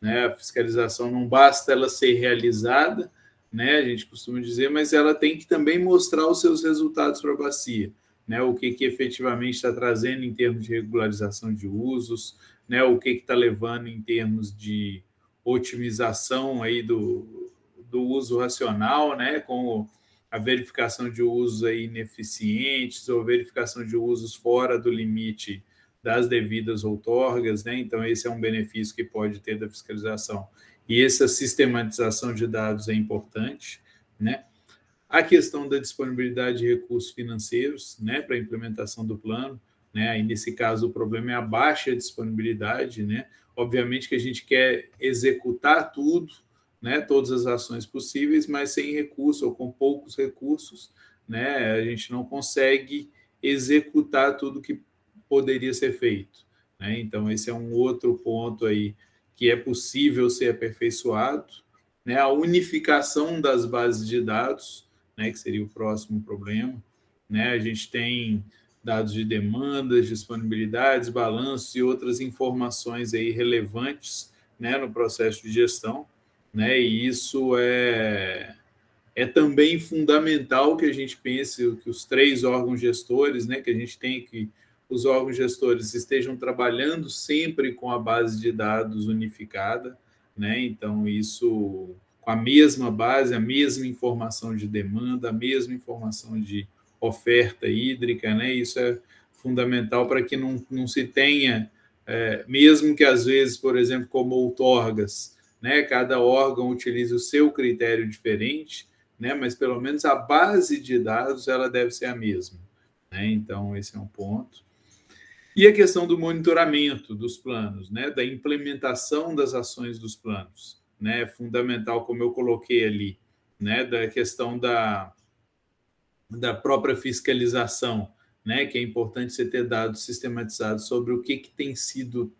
né, a fiscalização não basta ela ser realizada, né, a gente costuma dizer, mas ela tem que também mostrar os seus resultados para a bacia, né, o que efetivamente está trazendo em termos de regularização de usos, né, o que está levando em termos de otimização aí do uso racional, né, com a verificação de usos aí ineficientes ou verificação de usos fora do limite das devidas outorgas, né? Então, esse é um benefício que pode ter da fiscalização. E essa sistematização de dados é importante, né? A questão da disponibilidade de recursos financeiros, né, para a implementação do plano, né? Aí, nesse caso, o problema é a baixa disponibilidade, né? Obviamente que a gente quer executar tudo, né, todas as ações possíveis, mas sem recurso ou com poucos recursos, né, a gente não consegue executar tudo que poderia ser feito, né? Então, esse é um outro ponto aí que é possível ser aperfeiçoado, né? A unificação das bases de dados, né, que seria o próximo problema, né? A gente tem dados de demandas, disponibilidades, balanços e outras informações aí relevantes, né, no processo de gestão, né? E isso é também fundamental que a gente pense que os 3 órgãos gestores, né, que a gente tem que os órgãos gestores estejam trabalhando sempre com a base de dados unificada, né? Então, isso com a mesma base, a mesma informação de demanda, a mesma informação de oferta hídrica, né? Isso é fundamental para que não se tenha, mesmo que às vezes, por exemplo, como outorgas, né, cada órgão utiliza o seu critério diferente, né, mas pelo menos a base de dados ela deve ser a mesma, né? Então, esse é um ponto. E a questão do monitoramento dos planos, né, da implementação das ações dos planos, né, é fundamental, como eu coloquei ali, né, da questão da própria fiscalização, né, que é importante você ter dados sistematizados sobre o que tem sido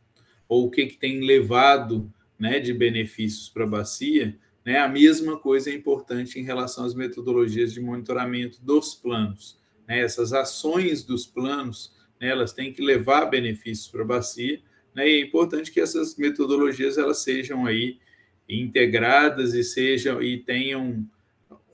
ou o que tem levado, né, de benefícios para a bacia, né? A mesma coisa é importante em relação às metodologias de monitoramento dos planos, né? Essas ações dos planos, né, elas têm que levar benefícios para a bacia, né? E é importante que essas metodologias elas sejam aí integradas e tenham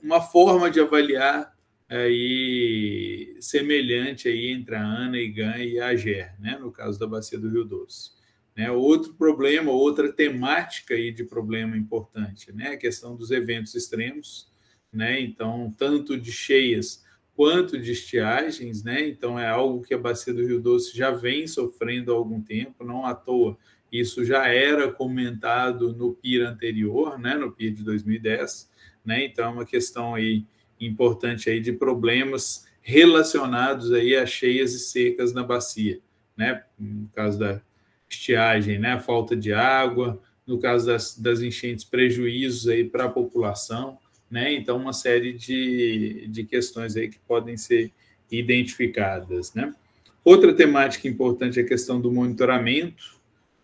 uma forma de avaliar aí semelhante aí entre a ANA, IGAN e a AGER, né, no caso da bacia do Rio Doce. Né, outro problema, outra temática aí de problema importante, né, a questão dos eventos extremos, né, então, tanto de cheias quanto de estiagens, né, então é algo que a bacia do Rio Doce já vem sofrendo há algum tempo, não à toa, isso já era comentado no PIR anterior, né, no PIR de 2010, né, então é uma questão aí importante aí de problemas relacionados aí a cheias e secas na bacia, né, no caso da estiagem, né, a falta de água, no caso das enchentes, prejuízos aí para a população, né, então uma série de questões aí que podem ser identificadas, né. Outra temática importante é a questão do monitoramento,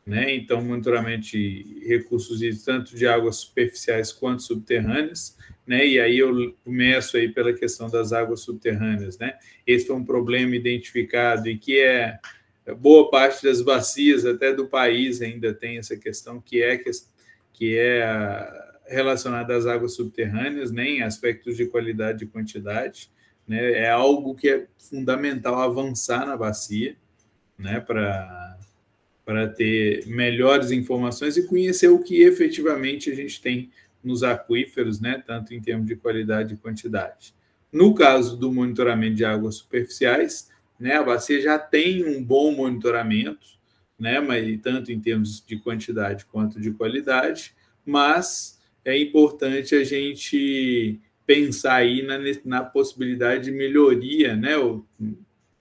né, então monitoramento de recursos hídricos, tanto de águas superficiais quanto subterrâneas, né, e aí eu começo aí pela questão das águas subterrâneas, né, esse foi um problema identificado e que boa parte das bacias, até do país, ainda tem essa questão que é relacionada às águas subterrâneas, né, em aspectos de qualidade e quantidade, né, é algo que é fundamental avançar na bacia, né, para ter melhores informações e conhecer o que efetivamente a gente tem nos aquíferos, né, tanto em termos de qualidade e quantidade. No caso do monitoramento de águas superficiais, né, a bacia já tem um bom monitoramento, né, mas tanto em termos de quantidade quanto de qualidade, mas é importante a gente pensar aí na possibilidade de melhoria, né,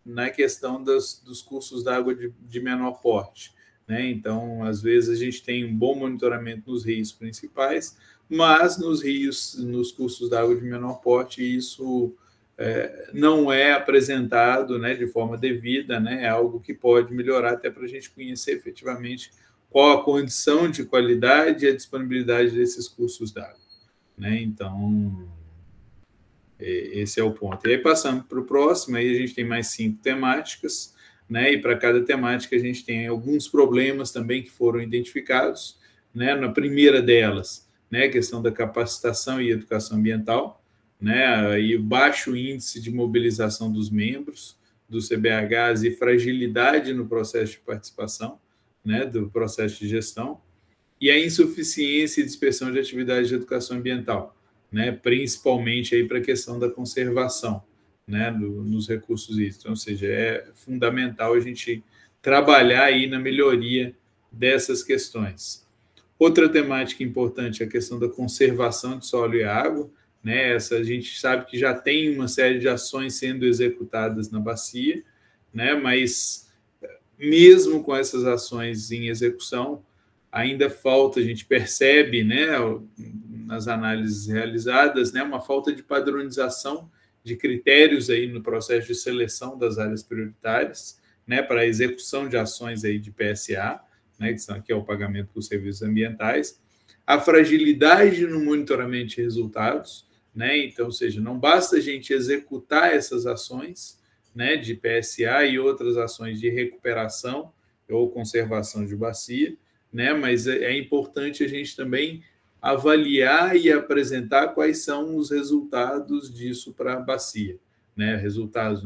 na questão dos cursos d'água de menor porte, né? Então, às vezes a gente tem um bom monitoramento nos rios principais, mas nos cursos d'água de menor porte isso não é apresentado, né, de forma devida, né, é algo que pode melhorar até para a gente conhecer efetivamente qual a condição de qualidade e a disponibilidade desses cursos d'água, né? Então, esse é o ponto. E aí, passando para o próximo, aí a gente tem mais 5 temáticas, né? E para cada temática a gente tem alguns problemas também que foram identificados, né? Na primeira delas, né, a questão da capacitação e educação ambiental, né? Aí o baixo índice de mobilização dos membros dos CBHs e fragilidade no processo de participação, né, do processo de gestão, e a insuficiência e dispersão de atividades de educação ambiental, né, principalmente aí para a questão da conservação, né, nos recursos hídricos. Ou seja, é fundamental a gente trabalhar aí na melhoria dessas questões. Outra temática importante é a questão da conservação de solo e água, né, essa a gente sabe que já tem uma série de ações sendo executadas na bacia, né, mas mesmo com essas ações em execução, ainda falta, a gente percebe, né, nas análises realizadas, né, uma falta de padronização de critérios aí no processo de seleção das áreas prioritárias, né, para a execução de ações aí de PSA, né, que é o pagamento por serviços ambientais, a fragilidade no monitoramento de resultados, né, então, ou seja, não basta a gente executar essas ações, né, de PSA e outras ações de recuperação ou conservação de bacia, né, mas é importante a gente também avaliar e apresentar quais são os resultados disso para a bacia, né, resultados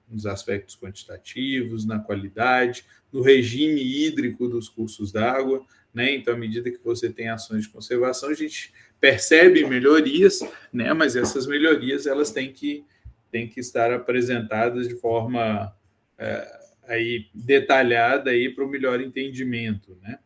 nos aspectos quantitativos, na qualidade, no regime hídrico dos cursos d'água, né, então, à medida que você tem ações de conservação, a gente percebe melhorias, né, mas essas melhorias, elas têm que estar apresentadas de forma aí detalhada aí para o melhor entendimento, né?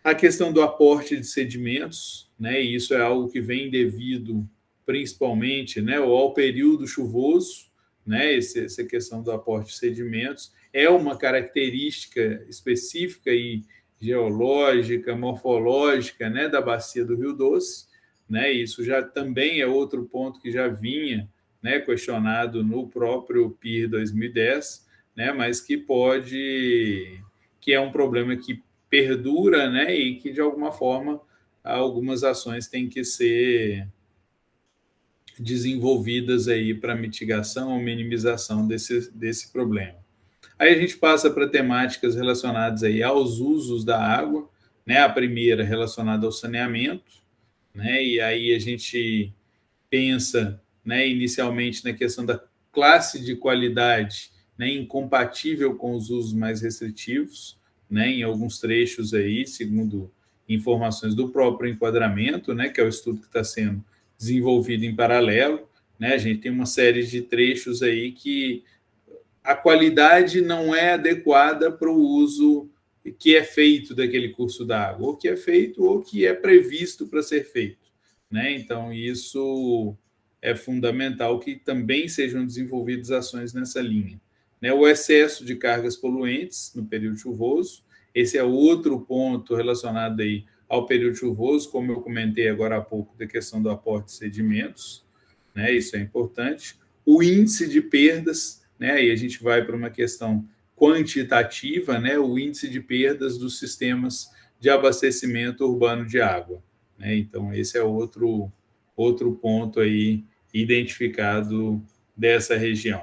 A questão do aporte de sedimentos, né? E isso é algo que vem devido principalmente, né, ao período chuvoso, né? Essa questão do aporte de sedimentos é uma característica específica e geológica, morfológica, né, da bacia do Rio Doce, né? Isso já também é outro ponto que já vinha, né, questionado no próprio PIR 2010, né, mas que é um problema que perdura, né, e que, de alguma forma, algumas ações têm que ser desenvolvidas aí para mitigação ou minimização desse problema. Aí a gente passa para temáticas relacionadas aí aos usos da água, né, a primeira relacionada ao saneamento, né, e aí a gente pensa, né, inicialmente na questão da classe de qualidade, né, incompatível com os usos mais restritivos, né, em alguns trechos aí, segundo informações do próprio enquadramento, né, que é o estudo que está sendo desenvolvido em paralelo, né, a gente tem uma série de trechos aí que a qualidade não é adequada para o uso que é feito daquele curso d'água, ou que é feito ou que é previsto para ser feito, né? Então, isso é fundamental que também sejam desenvolvidas ações nessa linha, né? O excesso de cargas poluentes no período chuvoso, esse é outro ponto relacionado aí ao período chuvoso, como eu comentei agora há pouco, da questão do aporte de sedimentos, né? Isso é importante. O índice de perdas, né? Aí a gente vai para uma questão quantitativa, né? O índice de perdas dos sistemas de abastecimento urbano de água, né? Então, esse é outro ponto aí identificado dessa região.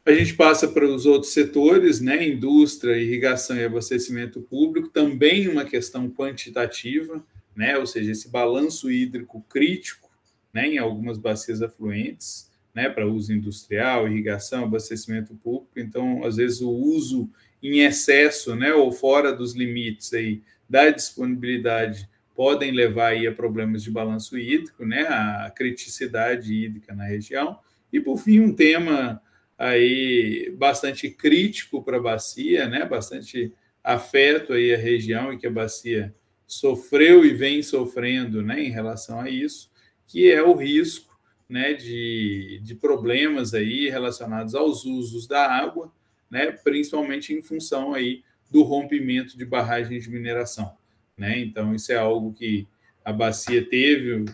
A gente passa para os outros setores, né? Indústria, irrigação e abastecimento público, também uma questão quantitativa, né? Ou seja, esse balanço hídrico crítico, né? Em algumas bacias afluentes, né? Para uso industrial, irrigação, abastecimento público. Então, às vezes, o uso em excesso, né? Ou fora dos limites aí da disponibilidade podem levar aí a problemas de balanço hídrico, né? A criticidade hídrica na região. E, por fim, um tema aí bastante crítico para a bacia, né? Bastante afeto aí a região e que a bacia sofreu e vem sofrendo, né? Em relação a isso, que é o risco, né? De problemas aí relacionados aos usos da água, né? Principalmente em função aí do rompimento de barragens de mineração, né? Então, isso é algo que a bacia teve,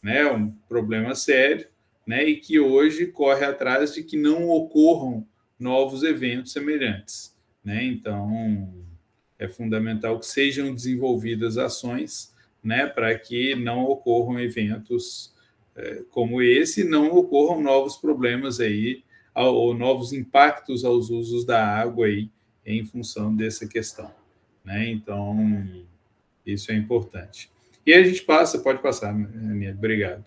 né? Um problema sério, né, e que hoje corre atrás de que não ocorram novos eventos semelhantes, né? Então, é fundamental que sejam desenvolvidas ações, né, para que não ocorram eventos como esse, não ocorram novos problemas aí, ou novos impactos aos usos da água aí, em função dessa questão, né? Então, isso é importante. E aí a gente passa, pode passar, Aniele, obrigado.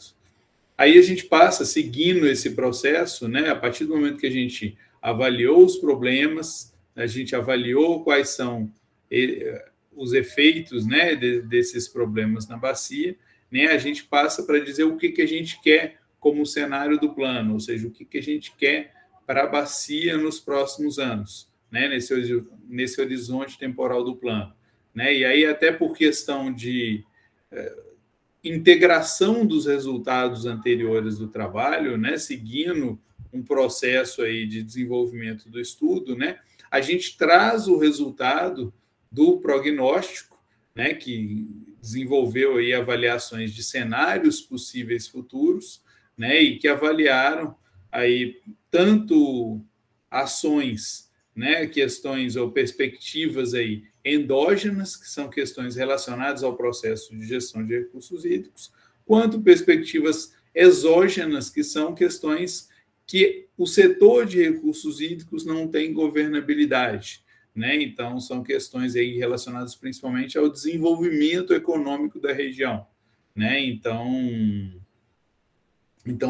Aí a gente passa, seguindo esse processo, né, a partir do momento que a gente avaliou os problemas, a gente avaliou quais são os efeitos, né, desses problemas na bacia, né, a gente passa para dizer o que a gente quer como cenário do plano, ou seja, o que a gente quer para a bacia nos próximos anos, né, nesse horizonte temporal do plano, né, e aí até por questão de integração dos resultados anteriores do trabalho, né, seguindo um processo aí de desenvolvimento do estudo, né, a gente traz o resultado do prognóstico, né, que desenvolveu aí avaliações de cenários possíveis futuros, né, e que avaliaram aí tanto ações, né, questões ou perspectivas aí endógenas, que são questões relacionadas ao processo de gestão de recursos hídricos, quanto perspectivas exógenas, que são questões que o setor de recursos hídricos não tem governabilidade, né? Então, são questões aí relacionadas principalmente ao desenvolvimento econômico da região, né? Então,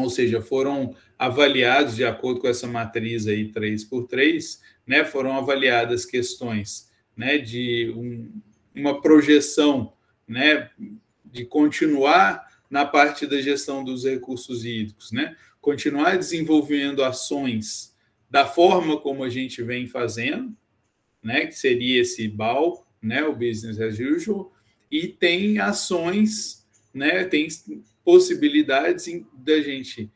ou seja, foram avaliados, de acordo com essa matriz aí 3x3, né? Foram avaliadas questões, né, de uma projeção, né, de continuar na parte da gestão dos recursos hídricos, né? Continuar desenvolvendo ações da forma como a gente vem fazendo, né, que seria esse BAU, né, o Business as Usual, e tem ações, né, tem possibilidades da gente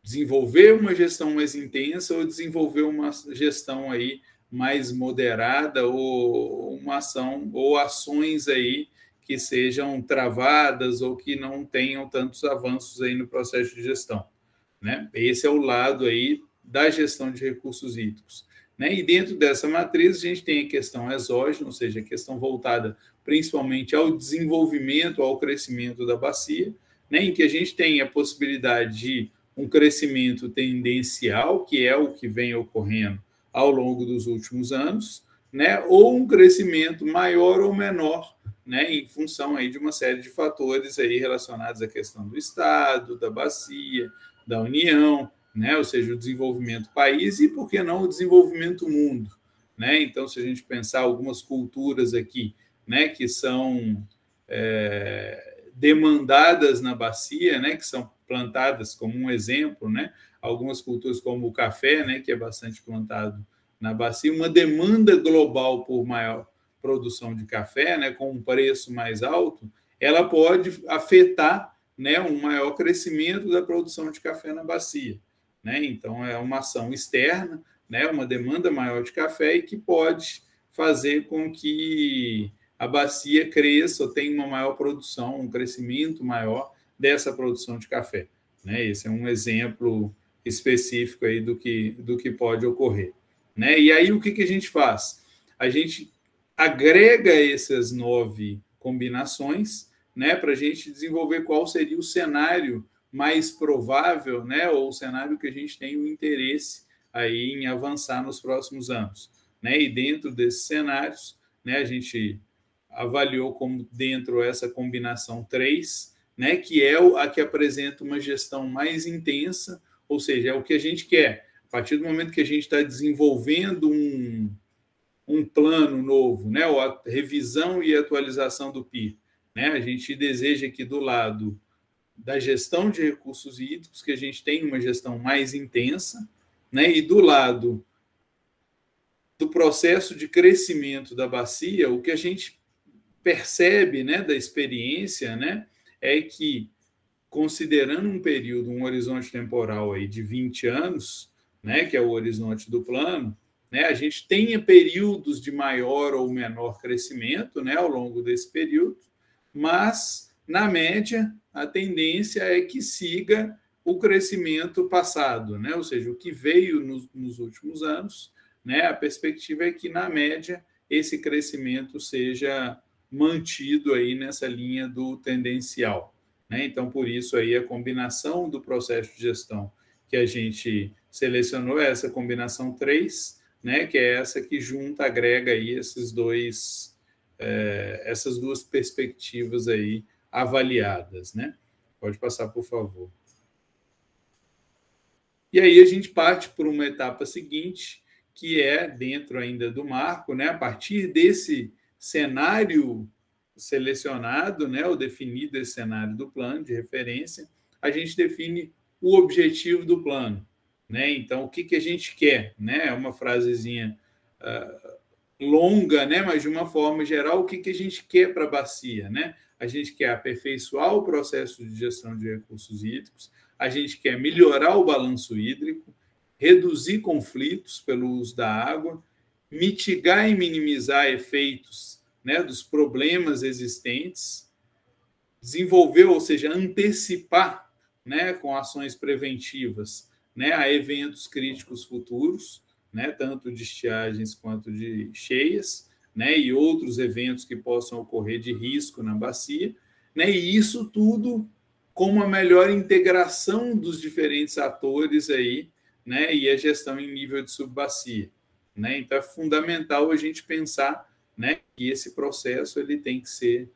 desenvolver uma gestão mais intensa ou desenvolver uma gestão aí mais moderada ou uma ação ou ações aí que sejam travadas ou que não tenham tantos avanços aí no processo de gestão, né? Esse é o lado aí da gestão de recursos hídricos, né? E dentro dessa matriz a gente tem a questão exógena, ou seja, a questão voltada principalmente ao desenvolvimento, ao crescimento da bacia, né? Em que a gente tem a possibilidade de um crescimento tendencial, que é o que vem ocorrendo ao longo dos últimos anos, né, ou um crescimento maior ou menor, né, em função aí de uma série de fatores aí relacionados à questão do Estado, da bacia, da União, né, ou seja, o desenvolvimento país e, por que não, o desenvolvimento mundo, né? Então, se a gente pensar algumas culturas aqui, né, que são demandadas na bacia, né, que são plantadas como um exemplo, né, algumas culturas como o café, né, que é bastante plantado na bacia, uma demanda global por maior produção de café, né, com um preço mais alto, ela pode afetar, né, um maior crescimento da produção de café na bacia, né? Então é uma ação externa, né, uma demanda maior de café e que pode fazer com que a bacia cresça ou tenha uma maior produção, um crescimento maior dessa produção de café, né? Esse é um exemplo específico aí do que pode ocorrer, né? E aí o que a gente faz? A gente agrega essas 9 combinações, né, para a gente desenvolver qual seria o cenário mais provável, né, ou o cenário que a gente tem o interesse aí em avançar nos próximos anos, né? E dentro desses cenários, né, a gente avaliou como dentro essa combinação 3, né, que é a que apresenta uma gestão mais intensa, ou seja, é o que a gente quer. A partir do momento que a gente está desenvolvendo um plano novo, né, ou a revisão e atualização do PIR, né, a gente deseja que do lado da gestão de recursos hídricos, que a gente tenha uma gestão mais intensa, né, e do lado do processo de crescimento da bacia, o que a gente percebe, né, da experiência, né, é que, considerando um período, um horizonte temporal aí de 20 anos, né, que é o horizonte do plano, né, a gente tenha períodos de maior ou menor crescimento, né, ao longo desse período, mas, na média, a tendência é que siga o crescimento passado, né? Ou seja, o que veio nos últimos anos, né? A perspectiva é que, na média, esse crescimento seja mantido aí nessa linha do tendencial, né? Então, por isso, aí a combinação do processo de gestão que a gente selecionou é essa combinação 3, né? Que é essa que junta, agrega aí essas duas perspectivas aí avaliadas, né? Pode passar, por favor. E aí a gente parte por uma etapa seguinte, que é dentro ainda do marco, né? A partir desse cenário selecionado, né? Ou definido esse cenário do plano de referência, a gente define o objetivo do plano, né? Então, o que a gente quer, né? É uma frasezinha longa, né? Mas de uma forma geral, o que a gente quer para a bacia, né? A gente quer aperfeiçoar o processo de gestão de recursos hídricos, a gente quer melhorar o balanço hídrico, reduzir conflitos pelo uso da água, mitigar e minimizar efeitos, né, dos problemas existentes, desenvolver, ou seja, antecipar, né, com ações preventivas, né, a eventos críticos futuros, né, tanto de estiagens quanto de cheias, né, e outros eventos que possam ocorrer de risco na bacia, né, e isso tudo com uma melhor integração dos diferentes atores aí, né, e a gestão em nível de subbacia, né? Então é fundamental a gente pensar, né, que esse processo ele tem que ser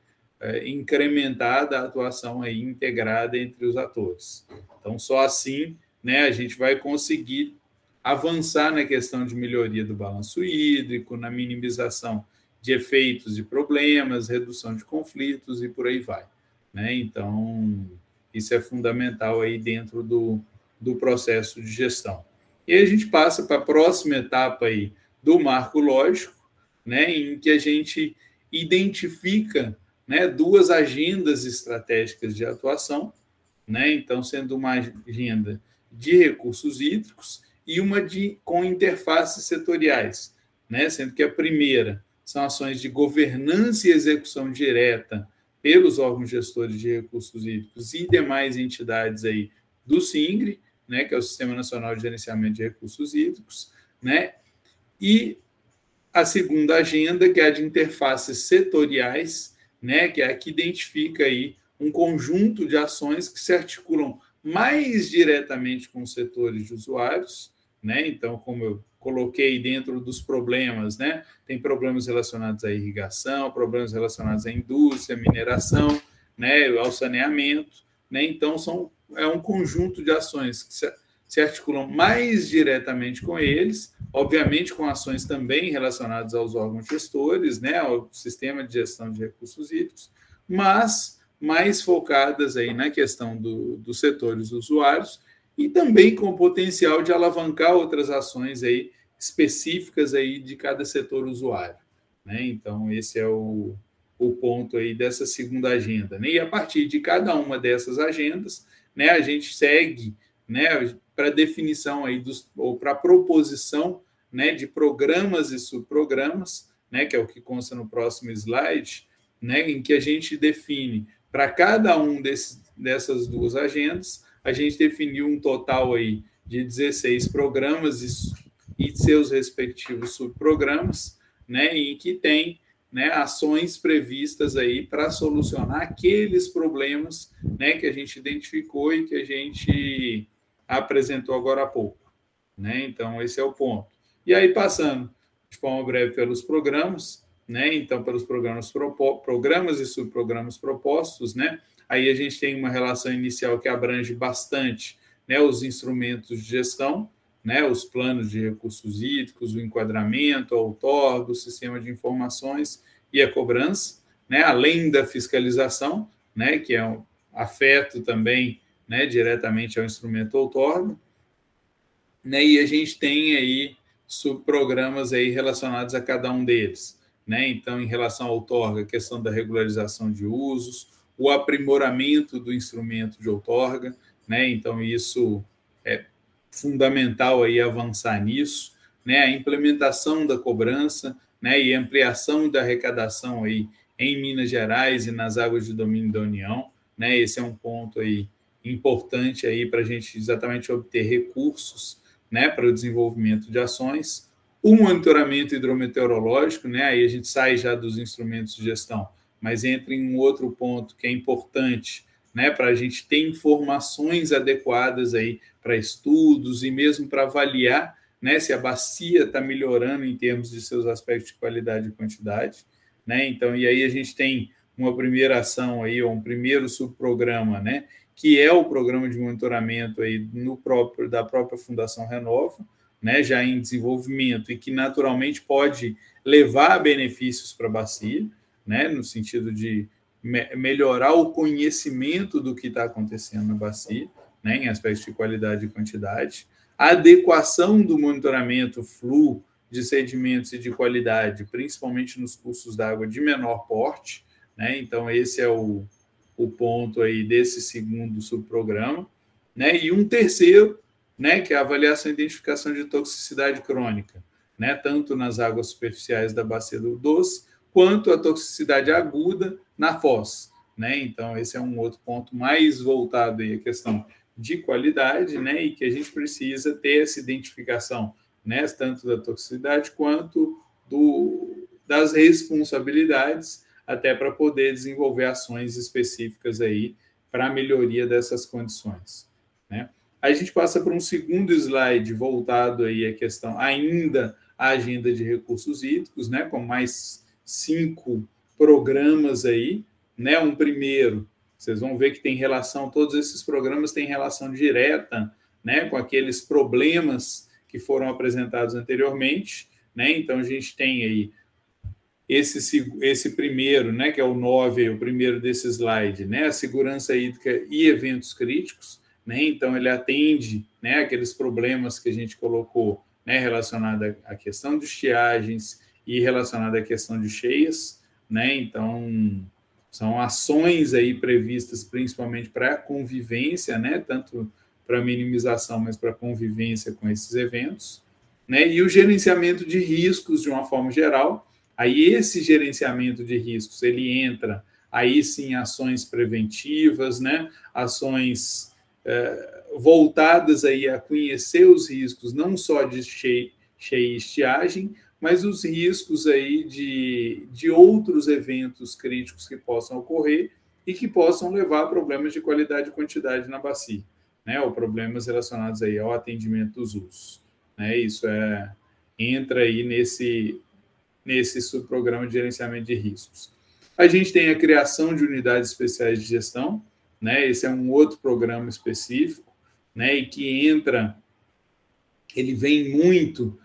incrementada a atuação aí integrada entre os atores. Então só assim, né, a gente vai conseguir avançar na questão de melhoria do balanço hídrico, na minimização de efeitos de problemas, redução de conflitos e por aí vai, né? Então isso é fundamental aí dentro do processo de gestão. E aí a gente passa para a próxima etapa aí do marco lógico, né, em que a gente identifica, né, duas agendas estratégicas de atuação, né, então sendo uma agenda de recursos hídricos e uma com interfaces setoriais, né, sendo que a primeira são ações de governança e execução direta pelos órgãos gestores de recursos hídricos e demais entidades aí do SINGRE, né, que é o Sistema Nacional de Gerenciamento de Recursos Hídricos, né, e a segunda agenda, que é a de interfaces setoriais, né, que é a que identifica aí um conjunto de ações que se articulam mais diretamente com os setores de usuários, né, então, como eu coloquei dentro dos problemas, né? Tem problemas relacionados à irrigação, problemas relacionados à indústria, mineração, né? Ao saneamento, né? Então, é um conjunto de ações que se articulam mais diretamente com eles, obviamente com ações também relacionadas aos órgãos gestores, né? Ao sistema de gestão de recursos hídricos, mas mais focadas aí na questão dos setores usuários, e também com o potencial de alavancar outras ações aí específicas aí de cada setor usuário, né? Então, esse é o ponto aí dessa segunda agenda, né? E a partir de cada uma dessas agendas, né, a gente segue, né, para definição aí ou para proposição, né, de programas e subprogramas, né, que é o que consta no próximo slide, né, em que a gente define para cada um dessas duas agendas, a gente definiu um total aí de 16 programas e seus respectivos subprogramas, né, em que tem, né, ações previstas aí para solucionar aqueles problemas, né, que a gente identificou e que a gente apresentou agora há pouco, né? Então esse é o ponto. E aí passando de forma breve pelos programas, né? Então pelos programas e subprogramas propostos, né? Aí a gente tem uma relação inicial que abrange bastante, né, os instrumentos de gestão, né, os planos de recursos hídricos, o enquadramento, a outorga, o sistema de informações e a cobrança, né, além da fiscalização, né, que é um afeto também, né, diretamente ao instrumento outorga, né, e a gente tem aí subprogramas aí relacionados a cada um deles, né? Então, em relação ao outorga, a questão da regularização de usos, o aprimoramento do instrumento de outorga, né? Então, isso é fundamental aí avançar nisso, né? A implementação da cobrança, né? E ampliação da arrecadação aí em Minas Gerais e nas águas de domínio da União, né? Esse é um ponto aí importante aí para a gente exatamente obter recursos, né, para o desenvolvimento de ações. O monitoramento hidrometeorológico, né, aí a gente sai já dos instrumentos de gestão, mas entra em um outro ponto que é importante, né, para a gente ter informações adequadas aí para estudos e mesmo para avaliar, né, se a bacia está melhorando em termos de seus aspectos de qualidade e quantidade, né? Então, e aí a gente tem uma primeira ação aí, ou um primeiro subprograma, né, que é o programa de monitoramento aí da própria Fundação Renova, né, já em desenvolvimento e que naturalmente pode levar benefícios para a bacia, né, no sentido de melhorar o conhecimento do que está acontecendo na bacia, né, em aspectos de qualidade e quantidade, a adequação do monitoramento fluxo de sedimentos e de qualidade, principalmente nos cursos d'água de menor porte, né, então esse é o ponto aí desse segundo subprograma, né, e um terceiro, né, que é a avaliação e identificação de toxicidade crônica, né, tanto nas águas superficiais da bacia do Doce, quanto a toxicidade aguda na foz, né? Então, esse é um outro ponto mais voltado aí à questão de qualidade, né? E que a gente precisa ter essa identificação, né? Tanto da toxicidade quanto das responsabilidades, até para poder desenvolver ações específicas aí para a melhoria dessas condições, né? A gente passa para um segundo slide voltado aí à questão, ainda a agenda de recursos hídricos, né? Com mais 5 programas aí, né? Um primeiro, vocês vão ver que tem relação, todos esses programas têm relação direta, né, com aqueles problemas que foram apresentados anteriormente, né? Então a gente tem aí esse primeiro, né, que é o 9, o primeiro desse slide, né, a segurança hídrica e eventos críticos, né? Então ele atende, né, aqueles problemas que a gente colocou, né, relacionado à questão de estiagens e relacionado à questão de cheias, né? Então, são ações aí previstas principalmente para a convivência, né? Tanto para minimização, mas para a convivência com esses eventos, né? E o gerenciamento de riscos, de uma forma geral. Aí, esse gerenciamento de riscos, ele entra, aí sim, ações preventivas, né? Ações voltadas aí a conhecer os riscos, não só de cheia e estiagem, mas os riscos aí de outros eventos críticos que possam ocorrer e que possam levar a problemas de qualidade e quantidade na bacia, né? Ou problemas relacionados aí ao atendimento dos usos, né? Isso entra aí nesse subprograma de gerenciamento de riscos. A gente tem a criação de unidades especiais de gestão, né? Esse é um outro programa específico, né? E que ele vem muito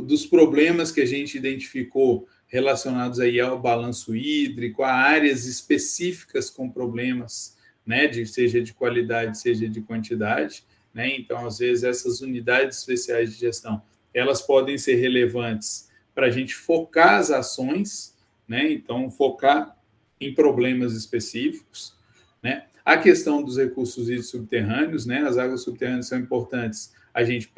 dos problemas que a gente identificou relacionados aí ao balanço hídrico, a áreas específicas com problemas, né, seja de qualidade, seja de quantidade, né? Então, às vezes, essas unidades especiais de gestão, elas podem ser relevantes para a gente focar as ações, né? Então, focar em problemas específicos, né? A questão dos recursos hídricos subterrâneos, né? As águas subterrâneas são importantes. A gente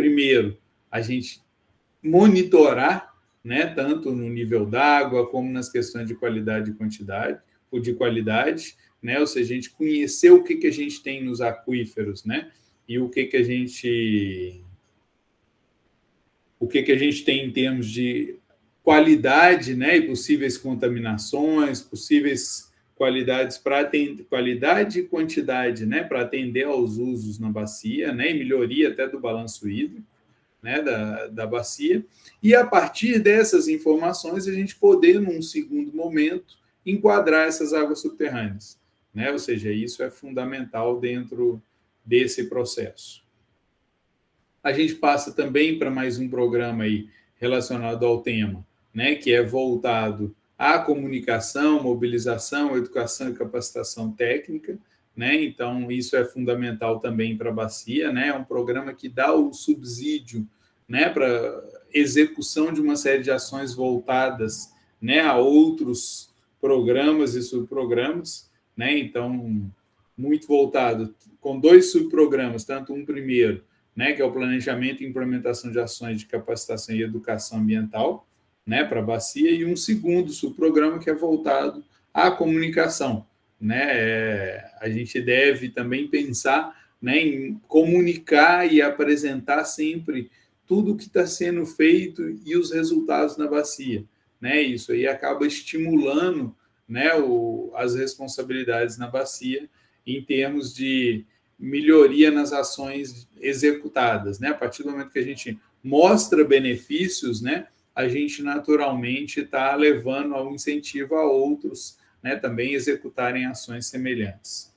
monitorar, né, tanto no nível d'água como nas questões de qualidade e quantidade, ou de qualidade, né, ou seja, a gente conhecer o que a gente tem nos aquíferos, né, e o que a gente tem em termos de qualidade, né, e possíveis contaminações, possíveis qualidades para atender, qualidade e quantidade, né, para atender aos usos na bacia, né, e melhoria até do balanço hídrico, né, da bacia, e a partir dessas informações a gente poder, num segundo momento, enquadrar essas águas subterrâneas, né, ou seja, isso é fundamental dentro desse processo. A gente passa também para mais um programa aí relacionado ao tema, né, que é voltado à comunicação, mobilização, educação e capacitação técnica, né? Então, isso é fundamental também para a bacia, né? É um programa que dá o subsídio, né, para execução de uma série de ações voltadas, né, a outros programas e subprogramas, né? Então, muito voltado, com 2 subprogramas, tanto um primeiro, né, que é o planejamento e implementação de ações de capacitação e educação ambiental, né, para a bacia, e um segundo subprograma que é voltado à comunicação, né, a gente deve também pensar, né, em comunicar e apresentar sempre tudo o que está sendo feito e os resultados na bacia, né? Isso aí acaba estimulando, né, as responsabilidades na bacia em termos de melhoria nas ações executadas, né? A partir do momento que a gente mostra benefícios, né, a gente naturalmente está levando ao incentivo a outros, né, também executarem ações semelhantes.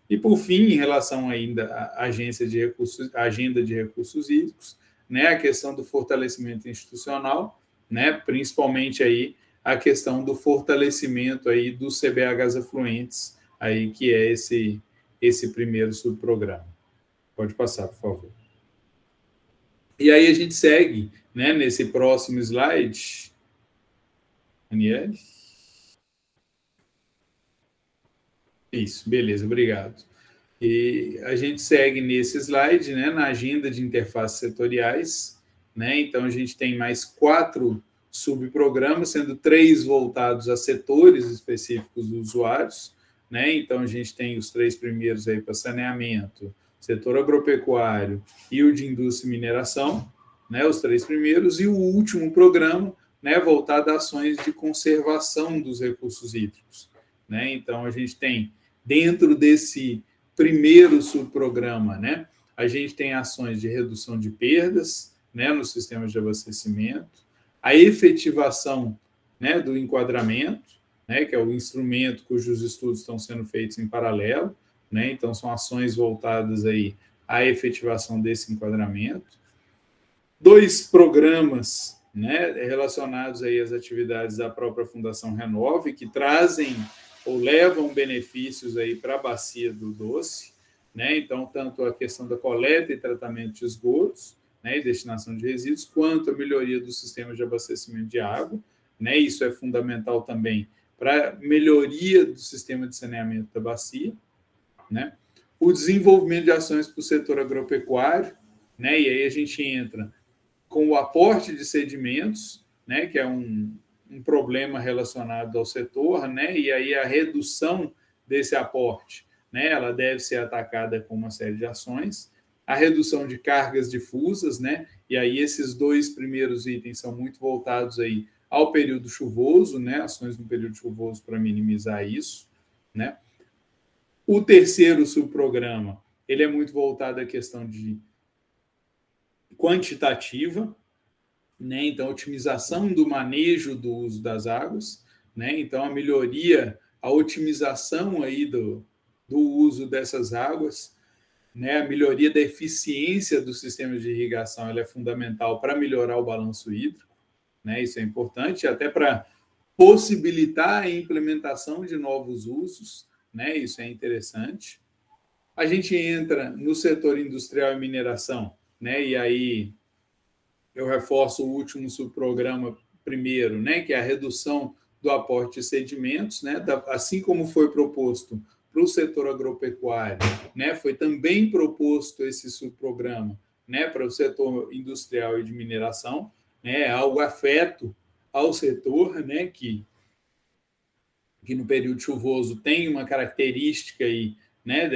E, por fim, em relação ainda à agenda de recursos hídricos, né, a questão do fortalecimento institucional, né, principalmente aí a questão do fortalecimento aí dos CBHs afluentes, aí, que é esse primeiro subprograma. Pode passar, por favor. E aí a gente segue, né, nesse próximo slide. Aniele? Isso, beleza, obrigado. E a gente segue nesse slide, né, na agenda de interfaces setoriais, né, então a gente tem mais 4 subprogramas, sendo 3 voltados a setores específicos dos usuários, né, então a gente tem os 3 primeiros aí para saneamento, setor agropecuário e o de indústria e mineração, né, os 3 primeiros, e o último programa, né, voltado a ações de conservação dos recursos hídricos, né, então a gente tem, dentro desse primeiro subprograma, né, a gente tem ações de redução de perdas, né, nos sistemas de abastecimento, a efetivação, né, do enquadramento, né, que é o instrumento cujos estudos estão sendo feitos em paralelo, né, então são ações voltadas aí à efetivação desse enquadramento. 2 programas, né, relacionados aí às atividades da própria Fundação Renove, que trazem ou levam benefícios aí para a bacia do Doce, né? Então, tanto a questão da coleta e tratamento de esgotos, né, e destinação de resíduos, quanto a melhoria do sistema de abastecimento de água, né? Isso é fundamental também para a melhoria do sistema de saneamento da bacia, né? O desenvolvimento de ações para o setor agropecuário, né? E aí a gente entra com o aporte de sedimentos, né, que é um problema relacionado ao setor, né, e aí a redução desse aporte, né, ela deve ser atacada com uma série de ações, a redução de cargas difusas, né, e aí esses 2 primeiros itens são muito voltados aí ao período chuvoso, né, ações no período chuvoso para minimizar isso, né. O terceiro subprograma, ele é muito voltado à questão de quantitativa, né? Então, otimização do manejo do uso das águas, né? Então, a melhoria, a otimização aí do uso dessas águas, né? A melhoria da eficiência do sistema de irrigação, ela é fundamental para melhorar o balanço hídrico, né? Isso é importante, até para possibilitar a implementação de novos usos, né? Isso é interessante. A gente entra no setor industrial e mineração, né? E aí eu reforço o último subprograma primeiro, né, que é a redução do aporte de sedimentos, né, assim como foi proposto para o setor agropecuário, né, foi também proposto esse subprograma, né, para o setor industrial e de mineração, né, algo afeto ao setor, né, que no período chuvoso tem uma característica aí, né,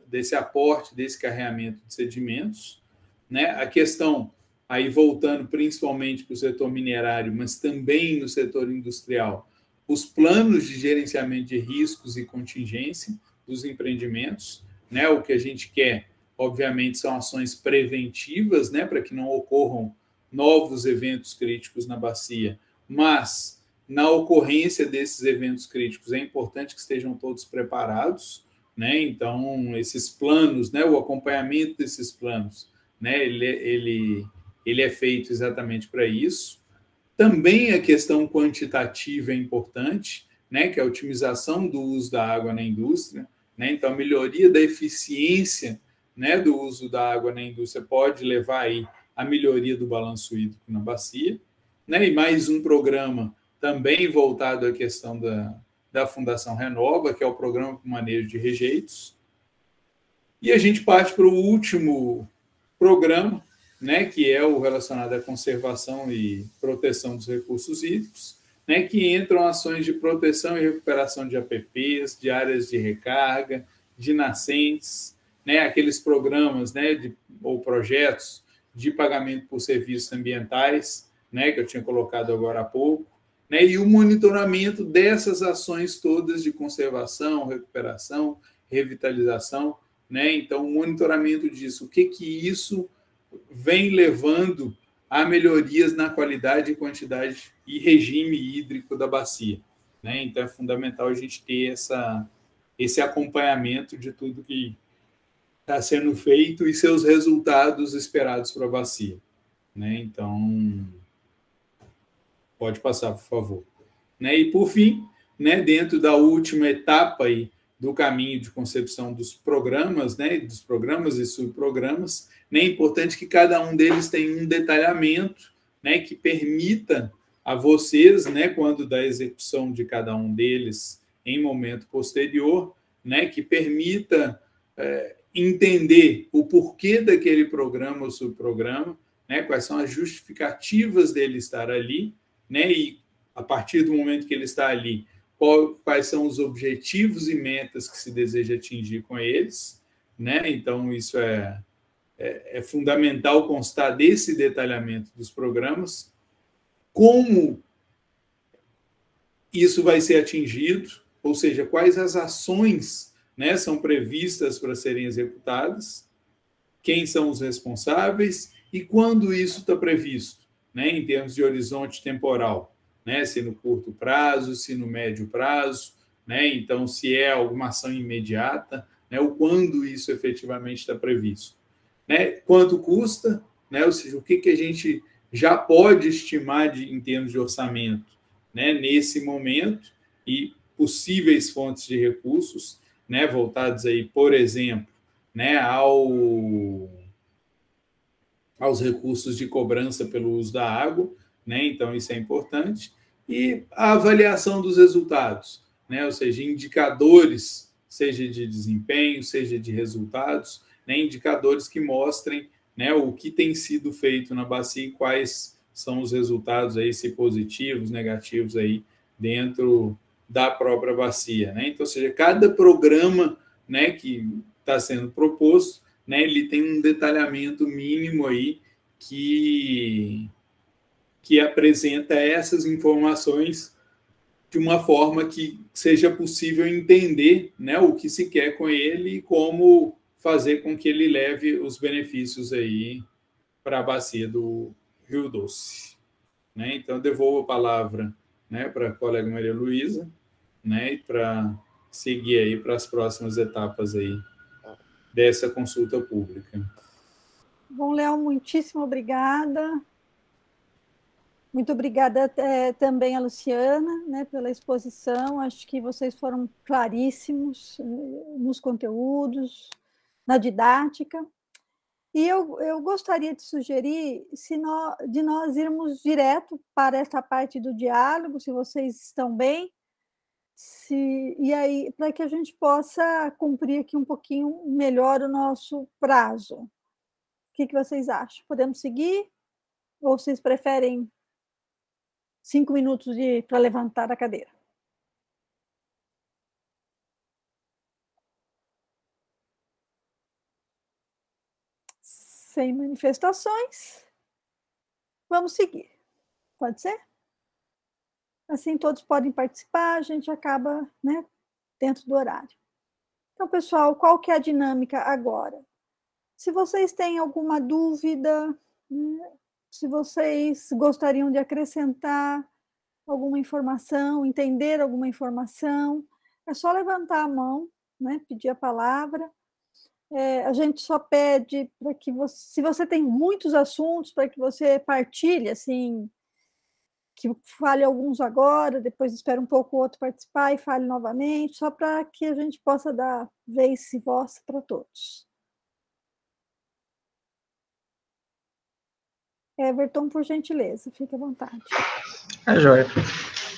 desse aporte, desse carreamento de sedimentos, né, a questão aí voltando principalmente para o setor minerário, mas também no setor industrial, os planos de gerenciamento de riscos e contingência dos empreendimentos, né? O que a gente quer, obviamente, são ações preventivas, né? Para que não ocorram novos eventos críticos na bacia, mas na ocorrência desses eventos críticos é importante que estejam todos preparados, né? Então, esses planos, né? O acompanhamento desses planos, né? Ele é feito exatamente para isso. Também a questão quantitativa é importante, né, que é a otimização do uso da água na indústria, né, então a melhoria da eficiência, né, do uso da água na indústria pode levar aí à melhoria do balanço hídrico na bacia, né, e mais um programa também voltado à questão da Fundação Renova, que é o Programa para o Manejo de Rejeitos. E a gente parte para o último programa, né, que é o relacionado à conservação e proteção dos recursos hídricos, né, que entram ações de proteção e recuperação de APPs, de áreas de recarga, de nascentes, né, aqueles programas, né, ou projetos de pagamento por serviços ambientais, né, que eu tinha colocado agora há pouco, né, e o monitoramento dessas ações todas de conservação, recuperação, revitalização, né, então o monitoramento disso, o que isso vem levando a melhorias na qualidade, quantidade e regime hídrico da bacia, né, então é fundamental a gente ter esse acompanhamento de tudo que está sendo feito e seus resultados esperados para a bacia, né? Então, pode passar, por favor. Né? E, por fim, né, dentro da última etapa aí do caminho de concepção dos programas, né, dos programas e subprogramas, né, é importante que cada um deles tenha um detalhamento, né, que permita a vocês, né, quando da execução de cada um deles em momento posterior, né, que permita entender o porquê daquele programa ou subprograma, né, quais são as justificativas dele estar ali, né, e a partir do momento que ele está ali, quais são os objetivos e metas que se deseja atingir com eles, né? Então isso é fundamental constar desse detalhamento dos programas, como isso vai ser atingido, ou seja, quais as ações, né, são previstas para serem executadas, quem são os responsáveis e quando isso está previsto, né, em termos de horizonte temporal, né, se no curto prazo, se no médio prazo, né, então se é alguma ação imediata, né, ou quando isso efetivamente está previsto, né, quanto custa, né, ou seja, o que a gente já pode estimar em termos de orçamento, né, nesse momento e possíveis fontes de recursos, né, voltados aí, por exemplo, né, aos recursos de cobrança pelo uso da água, né, então isso é importante, e a avaliação dos resultados, né, ou seja, indicadores, seja de desempenho, seja de resultados, né, indicadores que mostrem, né, o que tem sido feito na bacia e quais são os resultados aí, se positivos, negativos aí dentro da própria bacia, né? Então, ou seja, cada programa, né, que está sendo proposto, né, ele tem um detalhamento mínimo aí que apresenta essas informações de uma forma que seja possível entender, né, o que se quer com ele e como fazer com que ele leve os benefícios aí para a bacia do Rio Doce, né? Então, eu devolvo a palavra, né, para a colega Maria Luísa, né, e para seguir aí para as próximas etapas aí dessa consulta pública. Bom, Léo, muitíssimo obrigada. Muito obrigada também a Luciana, né, pela exposição. Acho que vocês foram claríssimos nos conteúdos, na didática. E eu gostaria de sugerir de nós irmos direto para essa parte do diálogo, se vocês estão bem, e aí, para que a gente possa cumprir aqui um pouquinho melhor o nosso prazo. O que vocês acham? Podemos seguir? Ou vocês preferem 5 minutos para levantar a cadeira? Sem manifestações, vamos seguir. Pode ser? Assim todos podem participar, a gente acaba, né, dentro do horário. Então, pessoal, qual que é a dinâmica agora? Se vocês têm alguma dúvida, né, se vocês gostariam de acrescentar alguma informação, entender alguma informação, é só levantar a mão, né, pedir a palavra. A gente só pede para que você, se você tem muitos assuntos, para que você partilhe, assim, que fale alguns agora, depois espera um pouco o outro participar e fale novamente, só para que a gente possa dar vez e voz para todos. Everton, por gentileza, fique à vontade. Joia.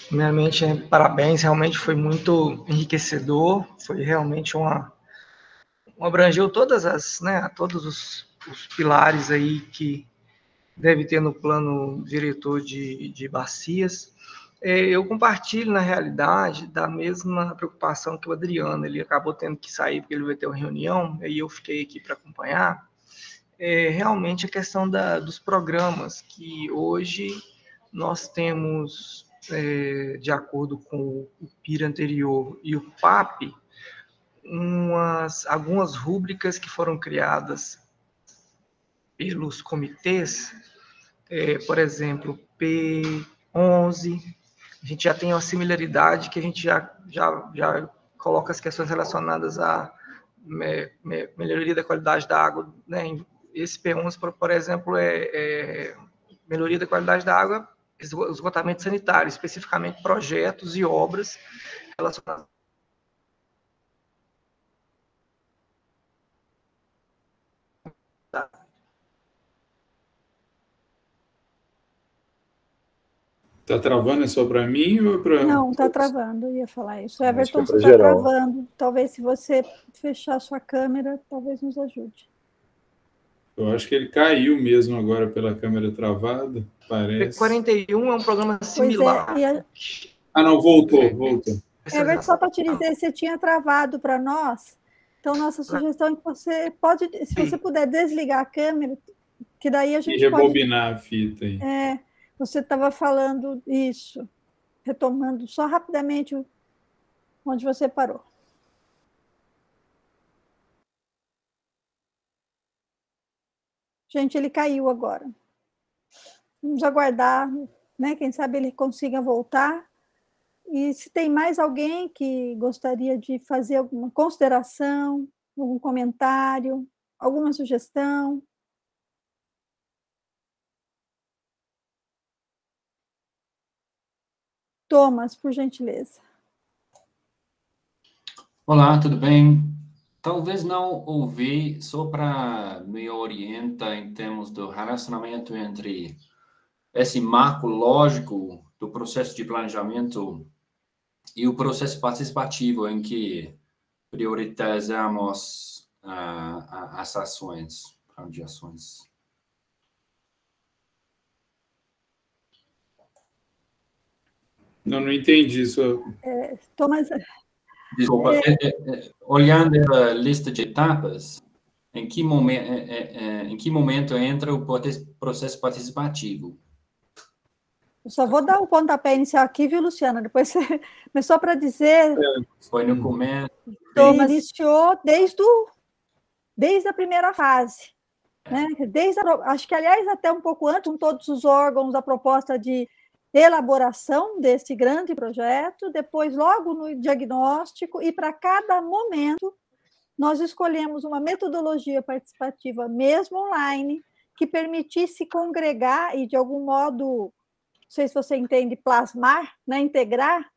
Primeiramente, parabéns, realmente foi muito enriquecedor, foi realmente abrangeu todas todos os pilares aí que deve ter no plano diretor de bacias. Eu compartilho, na realidade, da mesma preocupação que o Adriano. Ele acabou tendo que sair porque ele vai ter uma reunião, e eu fiquei aqui para acompanhar. Realmente a questão dos programas, que hoje nós temos, de acordo com o PIR anterior e o PAP, algumas rúbricas que foram criadas pelos comitês, por exemplo, P11, a gente já tem uma similaridade que a gente já coloca as questões relacionadas à melhoria da qualidade da água, né? Esse P11, por exemplo, é melhoria da qualidade da água, esgotamento sanitário, especificamente projetos e obras relacionadas. Está travando, é só para mim ou é para... Não, está travando, eu ia falar isso. Everton, Acho que você é está geral. travando. Talvez, se você fechar a sua câmera, talvez nos ajude. Eu acho que ele caiu mesmo agora pela câmera travada, parece. P41 é um programa similar. Pois é, Ah, não, voltou. Everton, só para te dizer, você tinha travado para nós, então nossa sugestão é que você pode, se você puder desligar a câmera, que daí a gente e rebobinar a fita aí. Você estava falando isso, retomando só rapidamente onde você parou. Gente, ele caiu agora. Vamos aguardar, né? Quem sabe ele consiga voltar. E se tem mais alguém que gostaria de fazer alguma consideração, algum comentário, alguma sugestão? Thomas, por gentileza. Olá, tudo bem? Talvez não ouvi, só para me orientar em termos do relacionamento entre esse marco lógico do processo de planejamento e o processo participativo, em que priorizamos as ações, plano de ações. Não entendi isso. Thomas... Desculpa, olhando a lista de etapas, em que momento entra o processo participativo? Eu só vou dar o pontapé inicial aqui, viu, Luciana? Depois você... Mas só para dizer... Foi no começo. Thomas iniciou desde a primeira fase. Né? Acho que, aliás, até um pouco antes, com todos os órgãos, a proposta de elaboração desse grande projeto, depois logo no diagnóstico, e para cada momento nós escolhemos uma metodologia participativa, mesmo online, que permitisse congregar e, de algum modo, não sei se você entende, plasmar, né, integrar,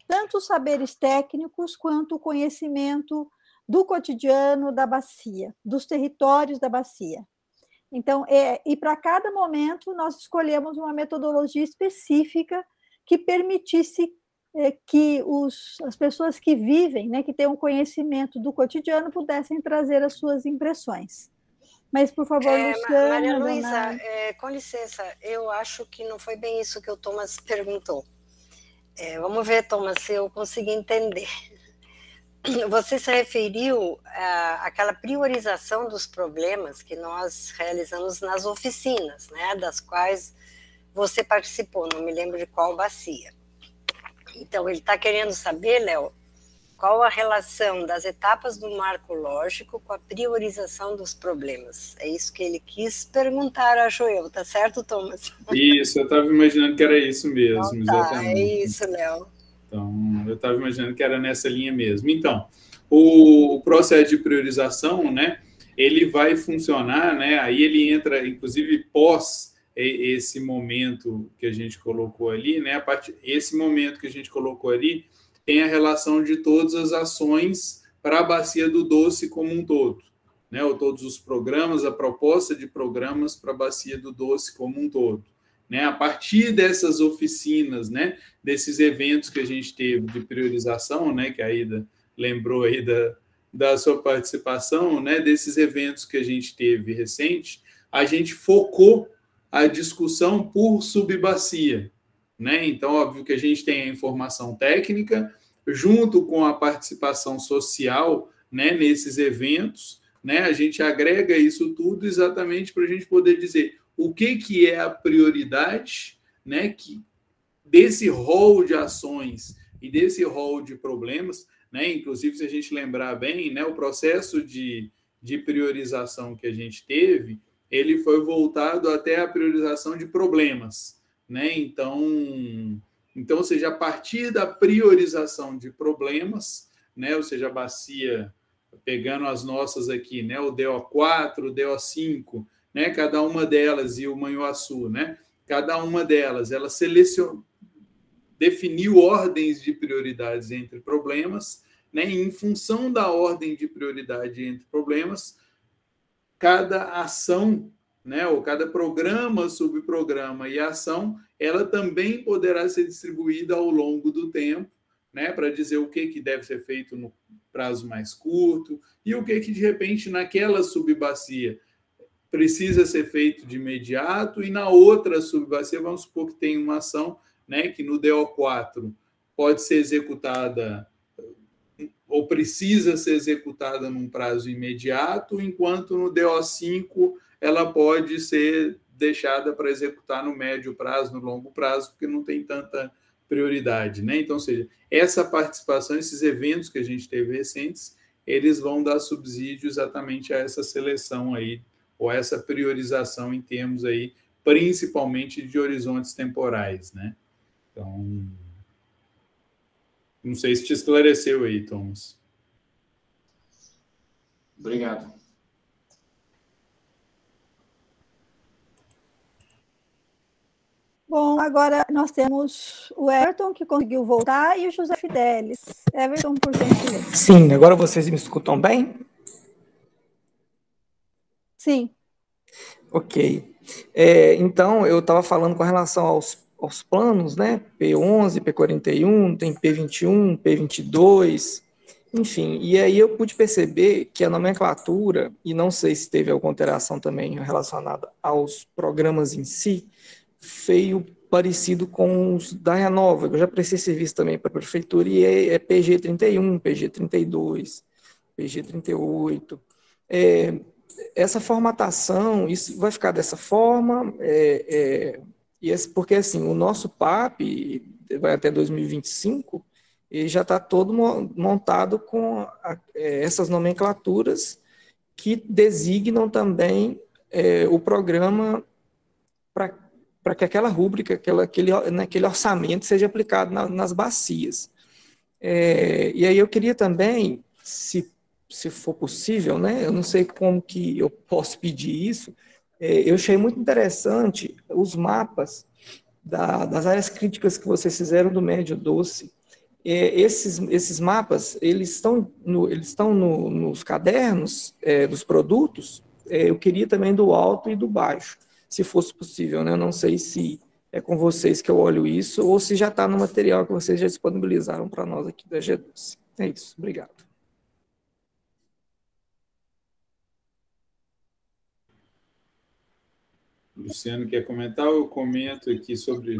tanto os saberes técnicos quanto o conhecimento do cotidiano da bacia, dos territórios da bacia. Então, e para cada momento, nós escolhemos uma metodologia específica que permitisse que as pessoas que vivem, né, que têm um conhecimento do cotidiano, pudessem trazer as suas impressões. Mas, por favor, Luciana... Maria Luísa, com licença, eu acho que não foi bem isso que o Thomas perguntou. Vamos ver, Thomas, se eu consegui entender. Você se referiu àquela priorização dos problemas que nós realizamos nas oficinas, né, das quais você participou, não me lembro de qual bacia. Então, ele está querendo saber, Léo, qual a relação das etapas do marco lógico com a priorização dos problemas. É isso que ele quis perguntar, acho eu, tá certo, Thomas? Isso, eu estava imaginando que era isso mesmo, então, tá, exatamente. É isso, Léo. Então, eu estava imaginando que era nessa linha mesmo. Então, o processo de priorização, né, ele vai funcionar, né, aí ele entra, inclusive, pós esse momento que a gente colocou ali, né, esse momento que a gente colocou ali tem a relação de todas as ações para a Bacia do Doce como um todo, né, ou todos os programas, a proposta de programas para a Bacia do Doce como um todo. Né, a partir dessas oficinas, né, desses eventos que a gente teve de priorização, né, que a Aida lembrou aí da sua participação, né, desses eventos que a gente teve recente, a gente focou a discussão por subbacia, né? Então, óbvio que a gente tem a informação técnica, junto com a participação social, né, nesses eventos, né? A gente agrega isso tudo exatamente para a gente poder dizer o que é a prioridade, né, desse rol de ações e desse rol de problemas, né? Inclusive, se a gente lembrar bem, né, o processo de priorização que a gente teve, ele foi voltado até a priorização de problemas, né? Então, ou seja, a partir da priorização de problemas, né, ou seja, a bacia, pegando as nossas aqui, né, o DO4, o DO5, né, cada uma delas, e o Manhuaçu, né, cada uma delas, ela definiu ordens de prioridades entre problemas, né, e em função da ordem de prioridade entre problemas, cada ação, né, ou cada programa, subprograma e ação, ela também poderá ser distribuída ao longo do tempo, né, para dizer o que deve ser feito no prazo mais curto e o que de repente, naquela subbacia precisa ser feito de imediato, e na outra subbacia, vamos supor que tem uma ação, né, que no DO4 pode ser executada ou precisa ser executada num prazo imediato, enquanto no DO5 ela pode ser deixada para executar no médio prazo, no longo prazo, porque não tem tanta prioridade, né? Então, ou seja, essa participação, esses eventos que a gente teve recentes, eles vão dar subsídio exatamente a essa seleção aí, ou essa priorização em termos aí, principalmente de horizontes temporais, né? Então, não sei se te esclareceu aí, Thomas. Obrigado. Bom, agora nós temos o Everton, que conseguiu voltar, e o José Fidelis. Everton, por gentileza. Sim, agora vocês me escutam bem? Sim. Ok. Então, eu estava falando com relação aos planos, né? P11, P41, tem P21, P22, enfim. E aí eu pude perceber que a nomenclatura, e não sei se teve alguma alteração também relacionada aos programas em si, veio parecido com os da Renova. Eu já prestei serviço também para a prefeitura, e é PG31, PG32, PG38. Essa formatação, isso vai ficar dessa forma, porque assim, o nosso PAP vai até 2025, e já está todo montado com essas nomenclaturas que designam também o programa para que aquela rúbrica, aquele orçamento seja aplicado nas bacias. E aí eu queria também, se for possível, né, eu não sei como que eu posso pedir isso, eu achei muito interessante os mapas das áreas críticas que vocês fizeram do Médio Doce. Esses mapas, eles estão nos cadernos dos produtos. Eu queria também do alto e do baixo, se fosse possível, né? Eu não sei se é com vocês que eu olho isso, ou se já está no material que vocês já disponibilizaram para nós aqui da G12. É isso, obrigado. Luciano quer comentar ou eu comento aqui sobre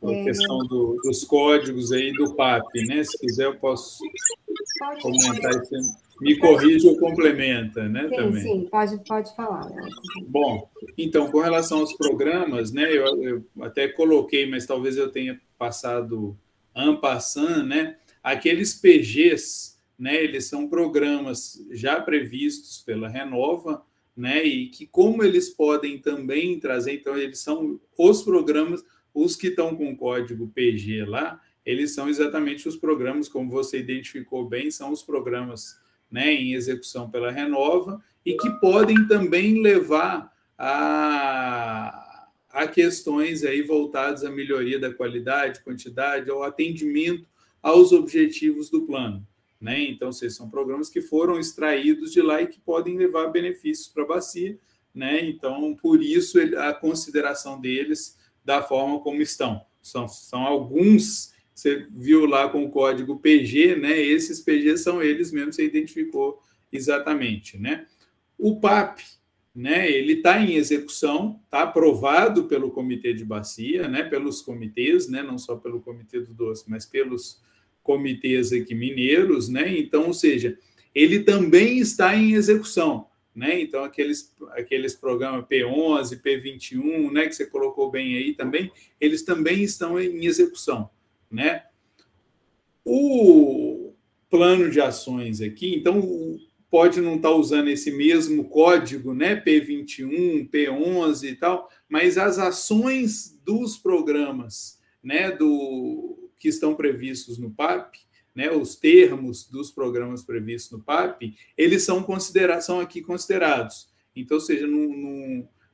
a questão dos códigos aí do PAP, né? Se quiser eu posso comentar isso. Me corrija ou complementa, né? Sim, também. Sim, pode falar. Bom, então, com relação aos programas, né? Eu até coloquei, mas talvez eu tenha passado en passant, né? Aqueles PGs, né? Eles são programas já previstos pela Renova, né, e que como eles podem também trazer, então eles são os programas, os que estão com o código PG lá, eles são exatamente os programas, como você identificou bem, são os programas, né, em execução pela Renova, e que podem também levar a questões aí voltadas à melhoria da qualidade, quantidade, ao atendimento aos objetivos do plano. Né? Então, são programas que foram extraídos de lá e que podem levar benefícios para a bacia, né? Então, por isso, a consideração deles da forma como estão. São alguns, você viu lá com o código PG, né? Esses PG são eles mesmos, você identificou exatamente, né? O PAP, né, ele está em execução, está aprovado pelo comitê de bacia, né, pelos comitês, né, não só pelo comitê do doce, mas pelos comitês aqui mineiros, né, então, ou seja, ele também está em execução, né, então aqueles programas P11, P21, né, que você colocou bem aí também, eles também estão em execução, né. O plano de ações aqui, então, pode não estar usando esse mesmo código, né, P21, P11 e tal, mas as ações dos programas, né, que estão previstos no PAP, né, os termos dos programas previstos no PAP, eles são aqui considerados. Então, ou seja,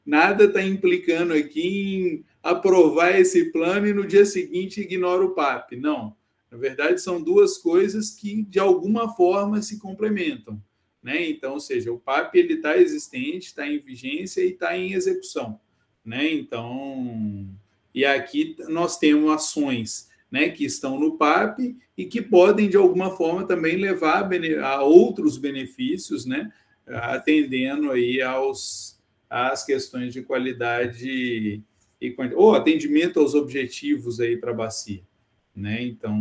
nada está implicando aqui em aprovar esse plano e no dia seguinte ignora o PAP. Não. Na verdade, são duas coisas que, de alguma forma, se complementam. Né? Então, ou seja, o PAP está existente, está em vigência e está em execução. Né? Então, e aqui nós temos ações, né, que estão no PAP e que podem, de alguma forma, também levar a outros benefícios, né, atendendo aí às questões de qualidade ou atendimento aos objetivos aí para a bacia. Né? Então,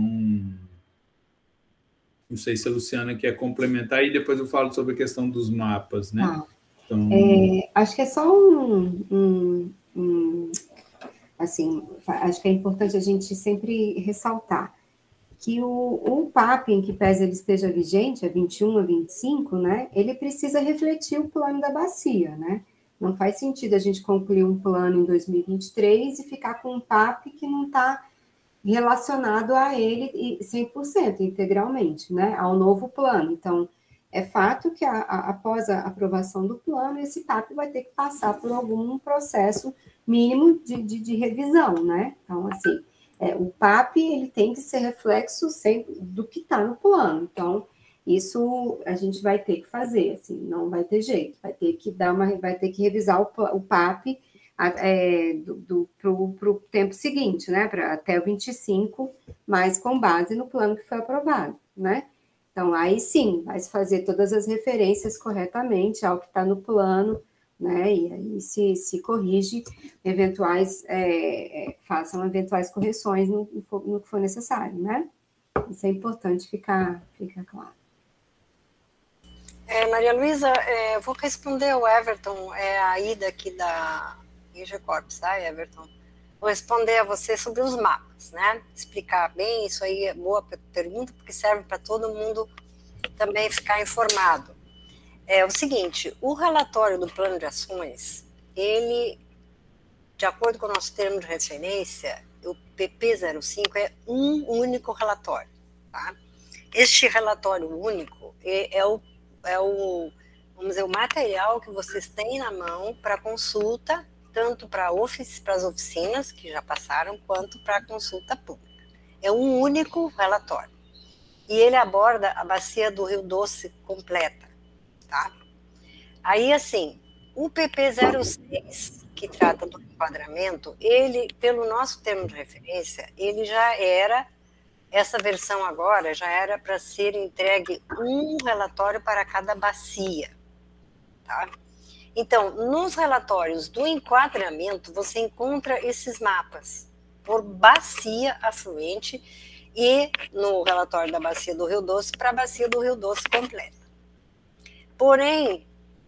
não sei se a Luciana quer complementar e depois eu falo sobre a questão dos mapas, né? Ah, então... acho que é só assim, acho que é importante a gente sempre ressaltar que o PAP, em que pese ele esteja vigente, a 21 a 25, né, ele precisa refletir o plano da bacia, né? Não faz sentido a gente concluir um plano em 2023 e ficar com um PAP que não está relacionado a ele 100%, integralmente, né, ao novo plano. Então, é fato que após a aprovação do plano, esse PAP vai ter que passar por algum processo mínimo de revisão, né? Então, assim, o PAP, ele tem que ser reflexo sempre do que está no plano. Então, isso a gente vai ter que fazer, assim, não vai ter jeito, vai ter que revisar o PAP para o tempo seguinte, né, até o 25, mas com base no plano que foi aprovado, né? Então, aí sim, vai se fazer todas as referências corretamente ao que está no plano, né, e aí se corrige façam eventuais correções no que for necessário, né? Isso é importante ficar claro. Maria Luísa, vou responder ao Everton, a Ida aqui da EGECorps, tá, Everton? Vou responder a você sobre os mapas, né? Explicar bem, isso aí é boa pergunta, porque serve para todo mundo também ficar informado. É o seguinte, o relatório do plano de ações, ele, de acordo com o nosso termo de referência, o PP05 é um único relatório, tá? Este relatório único vamos dizer, o material que vocês têm na mão para consulta, tanto para as oficinas, que já passaram, quanto para a consulta pública. É um único relatório. E ele aborda a bacia do Rio Doce completa, tá? Aí, assim, o PP06, que trata do enquadramento, ele, pelo nosso termo de referência, ele já era, essa versão agora, já era para ser entregue um relatório para cada bacia, tá? Então, nos relatórios do enquadramento, você encontra esses mapas por bacia afluente e no relatório da bacia do Rio Doce para a bacia do Rio Doce completa. Porém,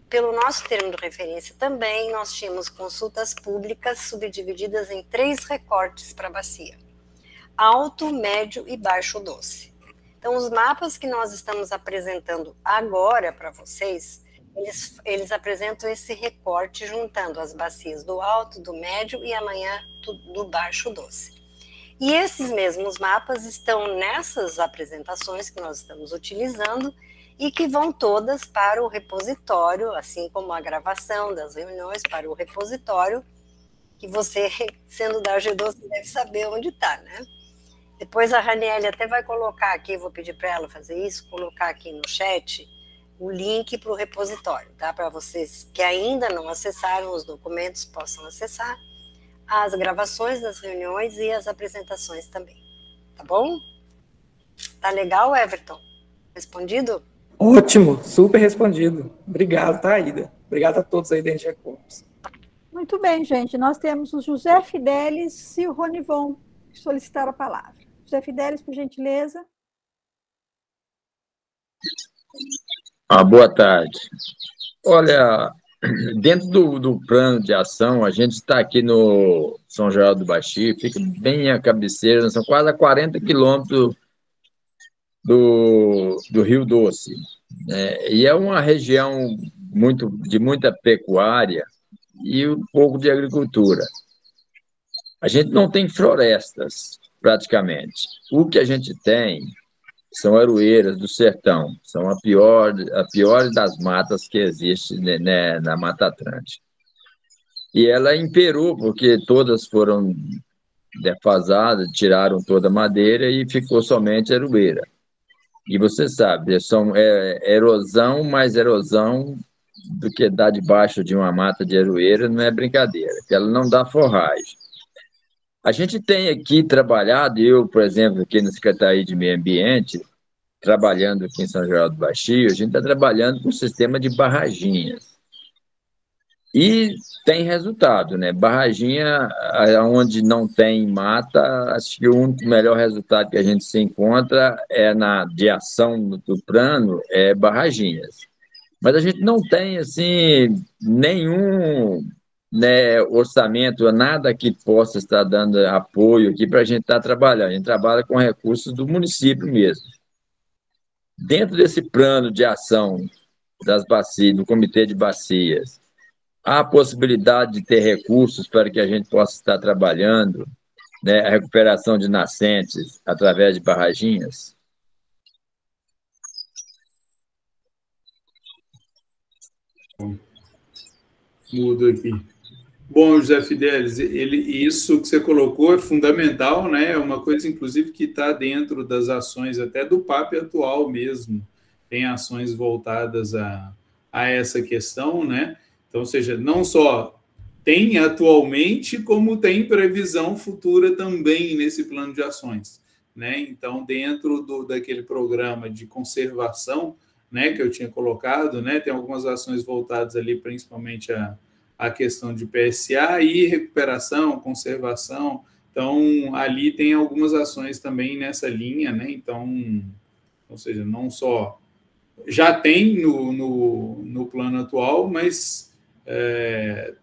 pelo nosso termo de referência também, nós tínhamos consultas públicas subdivididas em 3 recortes para a bacia: alto, médio e baixo doce. Então, os mapas que nós estamos apresentando agora para vocês, eles apresentam esse recorte juntando as bacias do alto, do médio e amanhã do baixo doce. E esses mesmos mapas estão nessas apresentações que nós estamos utilizando e que vão todas para o repositório, assim como a gravação das reuniões para o repositório, que você, sendo da AG12, deve saber onde está, né? Depois a Raniele até vai colocar aqui, vou pedir para ela fazer isso, colocar aqui no chat o link para o repositório, tá? Para vocês que ainda não acessaram os documentos, possam acessar as gravações das reuniões e as apresentações também, tá bom? Tá legal, Everton? Respondido? Ótimo, super respondido. Obrigado, tá, Ida? Obrigado a todos aí da NG Corps. Muito bem, gente. Nós temos o José Fidelis e o Ronivon que solicitaram a palavra. José Fidelis, por gentileza. Boa tarde. Olha, dentro do plano de ação, a gente está aqui no São Geraldo do Baixio, fica bem à cabeceira, são quase a 40 quilômetros do Rio Doce, né? E é uma região de muita pecuária e um pouco de agricultura. A gente não tem florestas, praticamente. O que a gente tem são aroeiras do sertão, são a pior das matas que existe, né, na Mata Atlântica. E ela imperou, porque todas foram defasadas, tiraram toda a madeira e ficou somente aroeira. E você sabe, erosão mais erosão do que dá debaixo de uma mata de aroeira não é brincadeira, porque ela não dá forragem. A gente tem aqui trabalhado, eu, por exemplo, aqui na Secretaria de Meio Ambiente, trabalhando aqui em São Geraldo do Baixio, a gente está trabalhando com um sistema de barraginhas. E tem resultado, né? Barraginha, onde não tem mata, acho que o melhor resultado que a gente se encontra de ação do plano é barraginhas. Mas a gente não tem, assim, nenhum, né, orçamento, nada que possa estar dando apoio aqui para a gente estar trabalhando. A gente trabalha com recursos do município mesmo. Dentro desse plano de ação das bacias, do Comitê de Bacias, há a possibilidade de ter recursos para que a gente possa estar trabalhando, né, a recuperação de nascentes através de barraginhas? Mudo aqui. Bom, José Fidelis, isso que você colocou é fundamental, né? É uma coisa, inclusive, que está dentro das ações até do PAP atual mesmo. Tem ações voltadas a essa questão, né? Então, ou seja, não só tem atualmente, como tem previsão futura também nesse plano de ações, né? Então, dentro daquele programa de conservação, né, que eu tinha colocado, né, tem algumas ações voltadas ali, principalmente a questão de PSA e recuperação, conservação. Então, ali tem algumas ações também nessa linha, né? Então, ou seja, não só já tem no plano atual, mas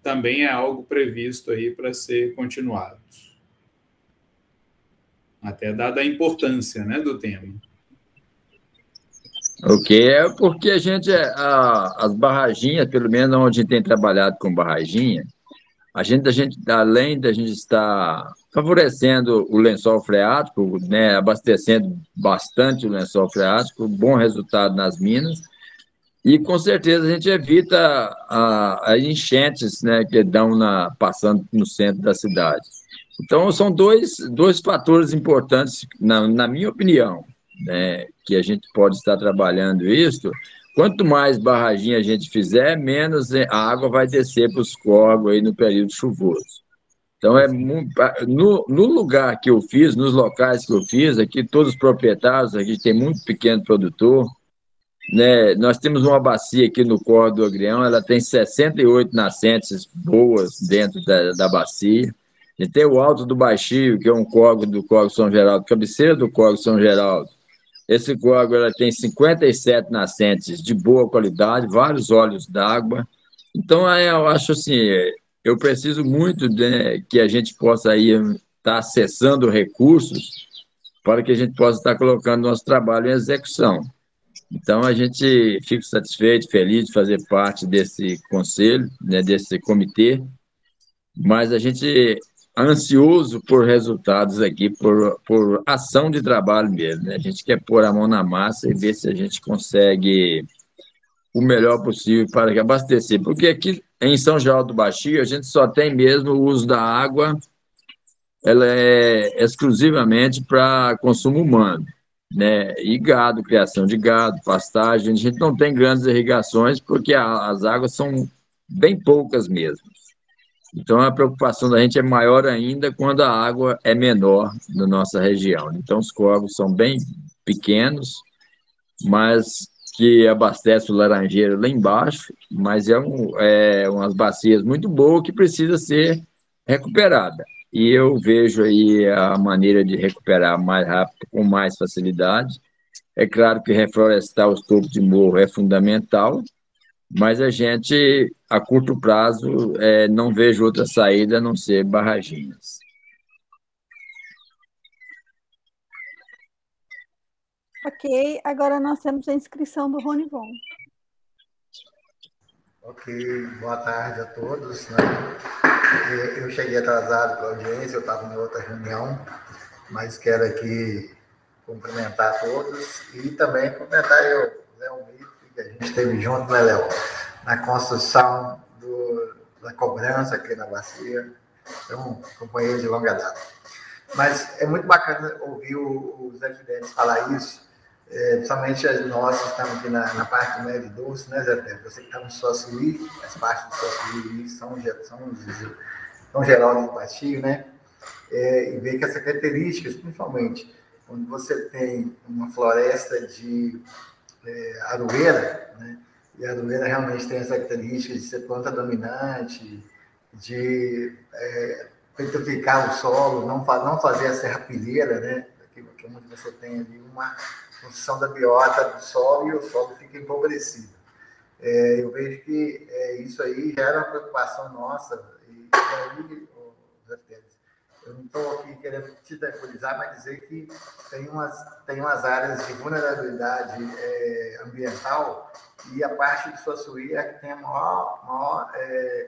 também é algo previsto aí para ser continuado. Até dada a importância, né, do tema. Ok, é porque a gente, as barraginhas, pelo menos onde a gente tem trabalhado com barraginha, a gente, além da gente estar favorecendo o lençol freático, né, abastecendo bastante o lençol freático, bom resultado nas minas, e com certeza a gente evita as enchentes, né, que dão passando no centro da cidade. Então, são dois fatores importantes, na minha opinião, né, que a gente pode estar trabalhando isso. Quanto mais barraginha a gente fizer, menos a água vai descer para os córregos aí no período chuvoso. Então, no lugar que eu fiz, nos locais que eu fiz, aqui todos os proprietários, aqui tem muito pequeno produtor, né, nós temos uma bacia aqui no córrego do Agrião, ela tem 68 nascentes boas dentro da bacia. E tem o Alto do Baixio, que é um córrego do córrego São Geraldo, cabeceira do córrego São Geraldo. Esse córrego ela tem 57 nascentes de boa qualidade, vários olhos d'água. Então, eu acho assim, eu preciso muito, né, que a gente possa aí estar acessando recursos para que a gente possa estar colocando nosso trabalho em execução. Então, a gente fica satisfeito, feliz de fazer parte desse conselho, né, desse comitê, mas a gente ansioso por resultados aqui, por ação de trabalho mesmo, né? A gente quer pôr a mão na massa e ver se a gente consegue o melhor possível para abastecer, porque aqui em São João do Baixio a gente só tem mesmo o uso da água, ela é exclusivamente para consumo humano, né? E gado, criação de gado, pastagem, a gente não tem grandes irrigações porque as águas são bem poucas mesmo. Então, a preocupação da gente é maior ainda quando a água é menor na nossa região. Então, os córregos são bem pequenos, mas que abastecem o Laranjeira lá embaixo, mas umas bacias muito boas que precisa ser recuperada. E eu vejo aí a maneira de recuperar mais rápido, com mais facilidade. É claro que reflorestar os topos de morro é fundamental, mas a gente, a curto prazo, não vejo outra saída a não ser barraginhas. Ok, agora nós temos a inscrição do Ronivon. Ok, boa tarde a todos. Né? Eu cheguei atrasado para a audiência, eu estava em outra reunião, mas quero aqui cumprimentar todos e também cumprimentar eu, Léo Mito, que a gente esteve junto, né, Léo, na construção da cobrança aqui na bacia. É um companheiro de longa data. Mas é muito bacana ouvir o Zé Fidelis falar isso, principalmente nós que estamos aqui na parte do médio doce, né, Zé Fidelis? Você que está no Suaçuí, as partes do Suaçuí São Geraldo do Baixio, né? E ver que essas características, principalmente, quando você tem uma floresta de aroeira, né? E a aroeira realmente tem essa característica de ser planta dominante, de petrificar o solo, não fazer a serrapilheira, né? Que onde você tem ali uma função da biota do solo e o solo fica empobrecido. Eu vejo que isso aí gera uma preocupação nossa. E aí, eu não estou aqui querendo te tranquilizar, mas dizer que tem umas áreas de vulnerabilidade ambiental e a parte de Suaçuí é a que tem a maior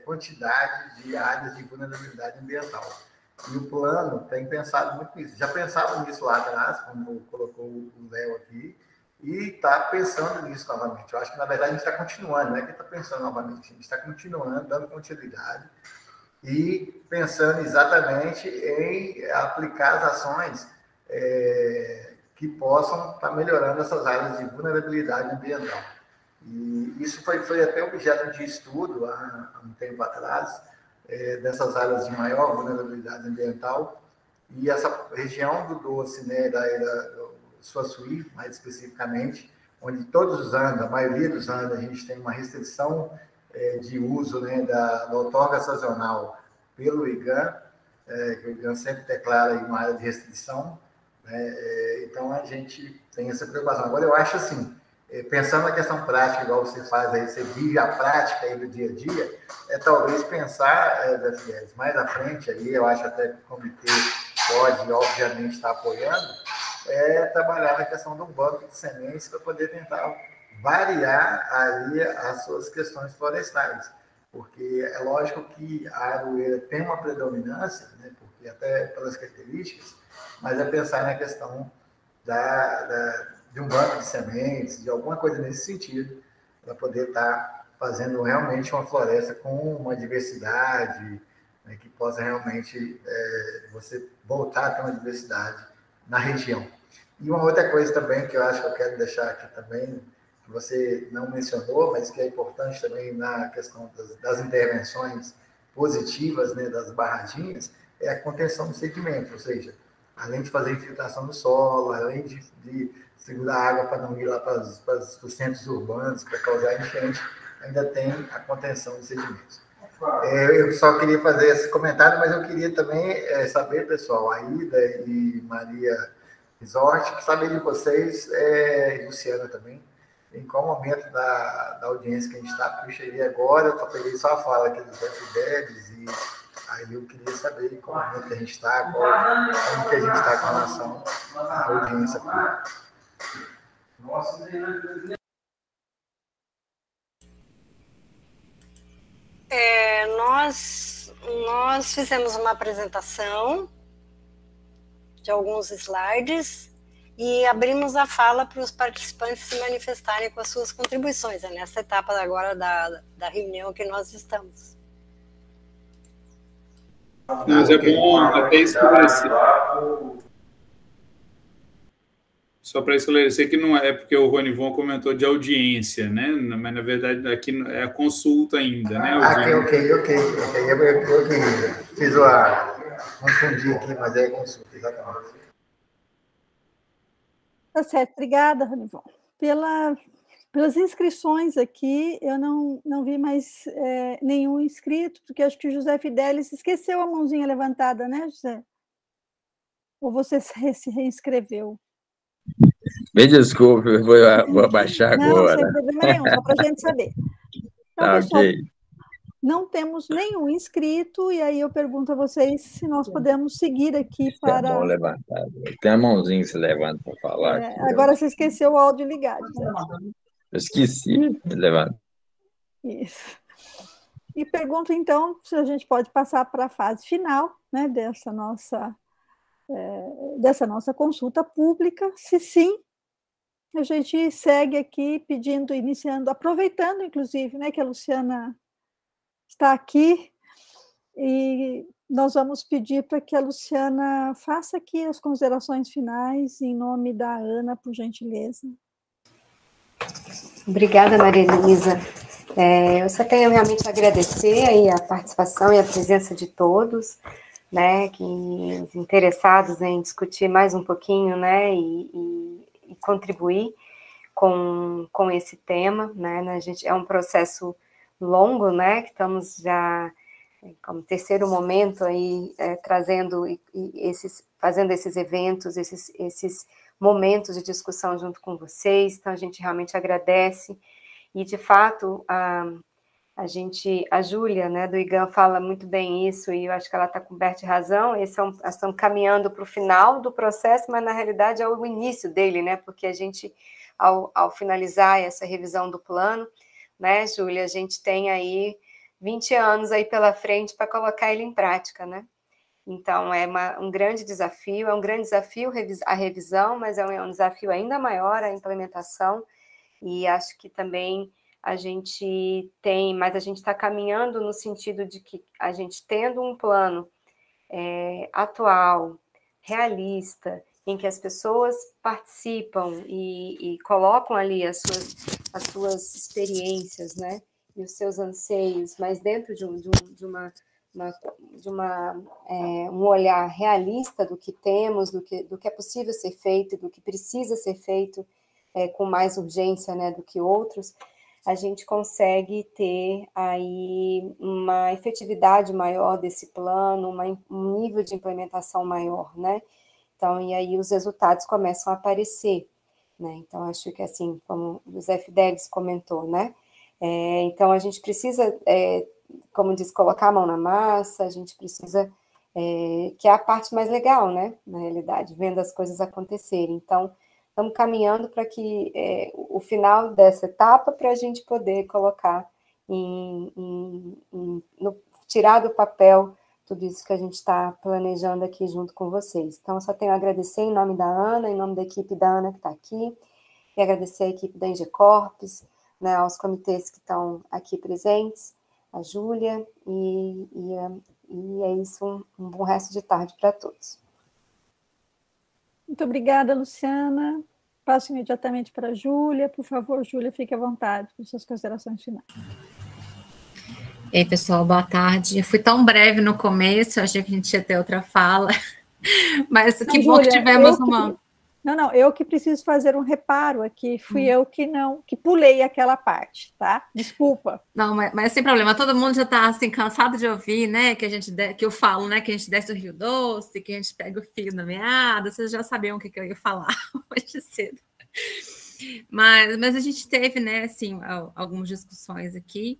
quantidade de áreas de vulnerabilidade ambiental. E o plano tem pensado muito nisso. Já pensava nisso lá atrás, quando colocou o Léo aqui, e está pensando nisso novamente. Eu acho que, na verdade, a gente está continuando, não é que está pensando novamente, a gente está continuando, dando continuidade e pensando exatamente em aplicar as ações que possam estar melhorando essas áreas de vulnerabilidade ambiental. E isso foi até objeto de estudo há um tempo atrás, dessas áreas de maior vulnerabilidade ambiental, e essa região do Doce, né, do Suaçuí, mais especificamente, onde todos os anos, a maioria dos anos, a gente tem uma restrição de uso, né, da outorga sazonal pelo IGAN, que o IGAN sempre declara aí uma área de restrição, né, então a gente tem essa preocupação. Agora, eu acho assim, pensando na questão prática, igual você faz aí, você vive a prática aí do dia a dia, talvez pensar, mais à frente aí, eu acho até que o comitê pode, obviamente, estar apoiando, trabalhar na questão do banco de sementes para poder tentar variar aí as suas questões florestais, porque é lógico que a aroeira tem uma predominância, né, porque até pelas características, mas é pensar na questão de um banco de sementes, de alguma coisa nesse sentido, para poder estar fazendo realmente uma floresta com uma diversidade, né, que possa realmente você voltar a ter uma diversidade na região. E uma outra coisa também que eu acho que eu quero deixar aqui também, que você não mencionou, mas que é importante também na questão das intervenções positivas, né, das barraginhas, é a contenção do sedimento, ou seja, além de fazer infiltração do solo, além de segurar a água para não ir lá para os centros urbanos, para causar enchente, ainda tem a contenção dos sedimentos. Eu só queria fazer esse comentário, mas eu queria também saber, pessoal, a Ida e Maria Resort, saber de vocês, Luciana também, em qual momento da audiência que a gente está, porque eu cheguei agora, eu só peguei só a fala aqui do Zé Fidelis, e aí eu queria saber em qual momento que a gente está, como que a gente está com relação à audiência pública. Nós fizemos uma apresentação de alguns slides e abrimos a fala para os participantes se manifestarem com as suas contribuições. É nessa etapa agora da reunião que nós estamos. Mas é bom até esclarecer. Só para esclarecer que não é porque o Ronivon comentou de audiência, né? Mas, na verdade, aqui é a consulta ainda, né? Ok. Eu fiz confundi aqui, mas é consulta, exatamente. Tá certo, obrigada, Ronivon, Pelas inscrições aqui, eu não vi mais nenhum inscrito, porque acho que o José Fidelis esqueceu a mãozinha levantada, né, José? Ou você se reinscreveu? Me desculpe, eu vou abaixar agora. Não, sem problema nenhum, só para a gente saber. Então, Tá, pessoal, ok. não temos nenhum inscrito, e aí eu pergunto a vocês se nós podemos seguir aqui para... É a mão levantada. Tem a mãozinha que se levanta para falar. Agora você esqueceu o áudio ligado. Né? Eu esqueci de levantar. Isso. E pergunto, então, se a gente pode passar para a fase final, né, dessa nossa consulta pública. Se sim, a gente segue aqui pedindo, iniciando, aproveitando, inclusive, né, que a Luciana está aqui, e nós vamos pedir para que a Luciana faça aqui as considerações finais em nome da Ana, por gentileza. Obrigada, Maria Elisa. Eu só tenho realmente a agradecer aí a participação e a presença de todos, né, que interessados em discutir mais um pouquinho, né, e contribuir com esse tema, né, a gente, é um processo longo, né, que estamos já como terceiro momento aí trazendo fazendo esses eventos, esses momentos de discussão junto com vocês, então a gente realmente agradece, e de fato a Júlia, né, do IGAM, fala muito bem isso, e eu acho que ela está coberta de razão. Estamos caminhando para o final do processo, mas na realidade é o início dele, né, porque a gente, ao finalizar essa revisão do plano, né, Júlia, a gente tem aí 20 anos aí pela frente para colocar ele em prática, né. Então, é um grande desafio a revisão, mas é um desafio ainda maior a implementação, e acho que também a gente está caminhando no sentido de que a gente tendo um plano atual, realista, em que as pessoas participam e colocam ali as suas experiências, né, e os seus anseios, mas dentro de um olhar realista do que temos, do que é possível ser feito, do que precisa ser feito com mais urgência, né, do que outros, a gente consegue ter aí uma efetividade maior desse plano, um nível de implementação maior, né? Então, e aí os resultados começam a aparecer, né? Então, acho que assim, como o José Fidelis comentou, né? Então, a gente precisa, como diz, colocar a mão na massa, a gente precisa, que é a parte mais legal, né? Na realidade, vendo as coisas acontecerem. Então, estamos caminhando para que o final dessa etapa, para a gente poder colocar, tirar do papel tudo isso que a gente está planejando aqui junto com vocês. Então, eu só tenho a agradecer em nome da Ana, em nome da equipe da Ana que está aqui, e agradecer a equipe da ENGE Corps, né, aos comitês que estão aqui presentes, a Júlia, e é isso, um bom resto de tarde para todos. Muito obrigada, Luciana. Passo imediatamente para a Júlia. Por favor, Júlia, fique à vontade com suas considerações finais. Ei, pessoal, boa tarde. Eu fui tão breve no começo, achei que a gente ia ter outra fala, mas que bom que tivemos uma... eu que preciso fazer um reparo aqui, fui eu que pulei aquela parte, tá? Desculpa. Não, mas sem problema, todo mundo já está assim, cansado de ouvir, né, que eu falo, né, que a gente desce o Rio Doce, que a gente pega o fio na meada, vocês já sabiam o que eu ia falar hoje cedo. Mas a gente teve, né, assim, algumas discussões aqui,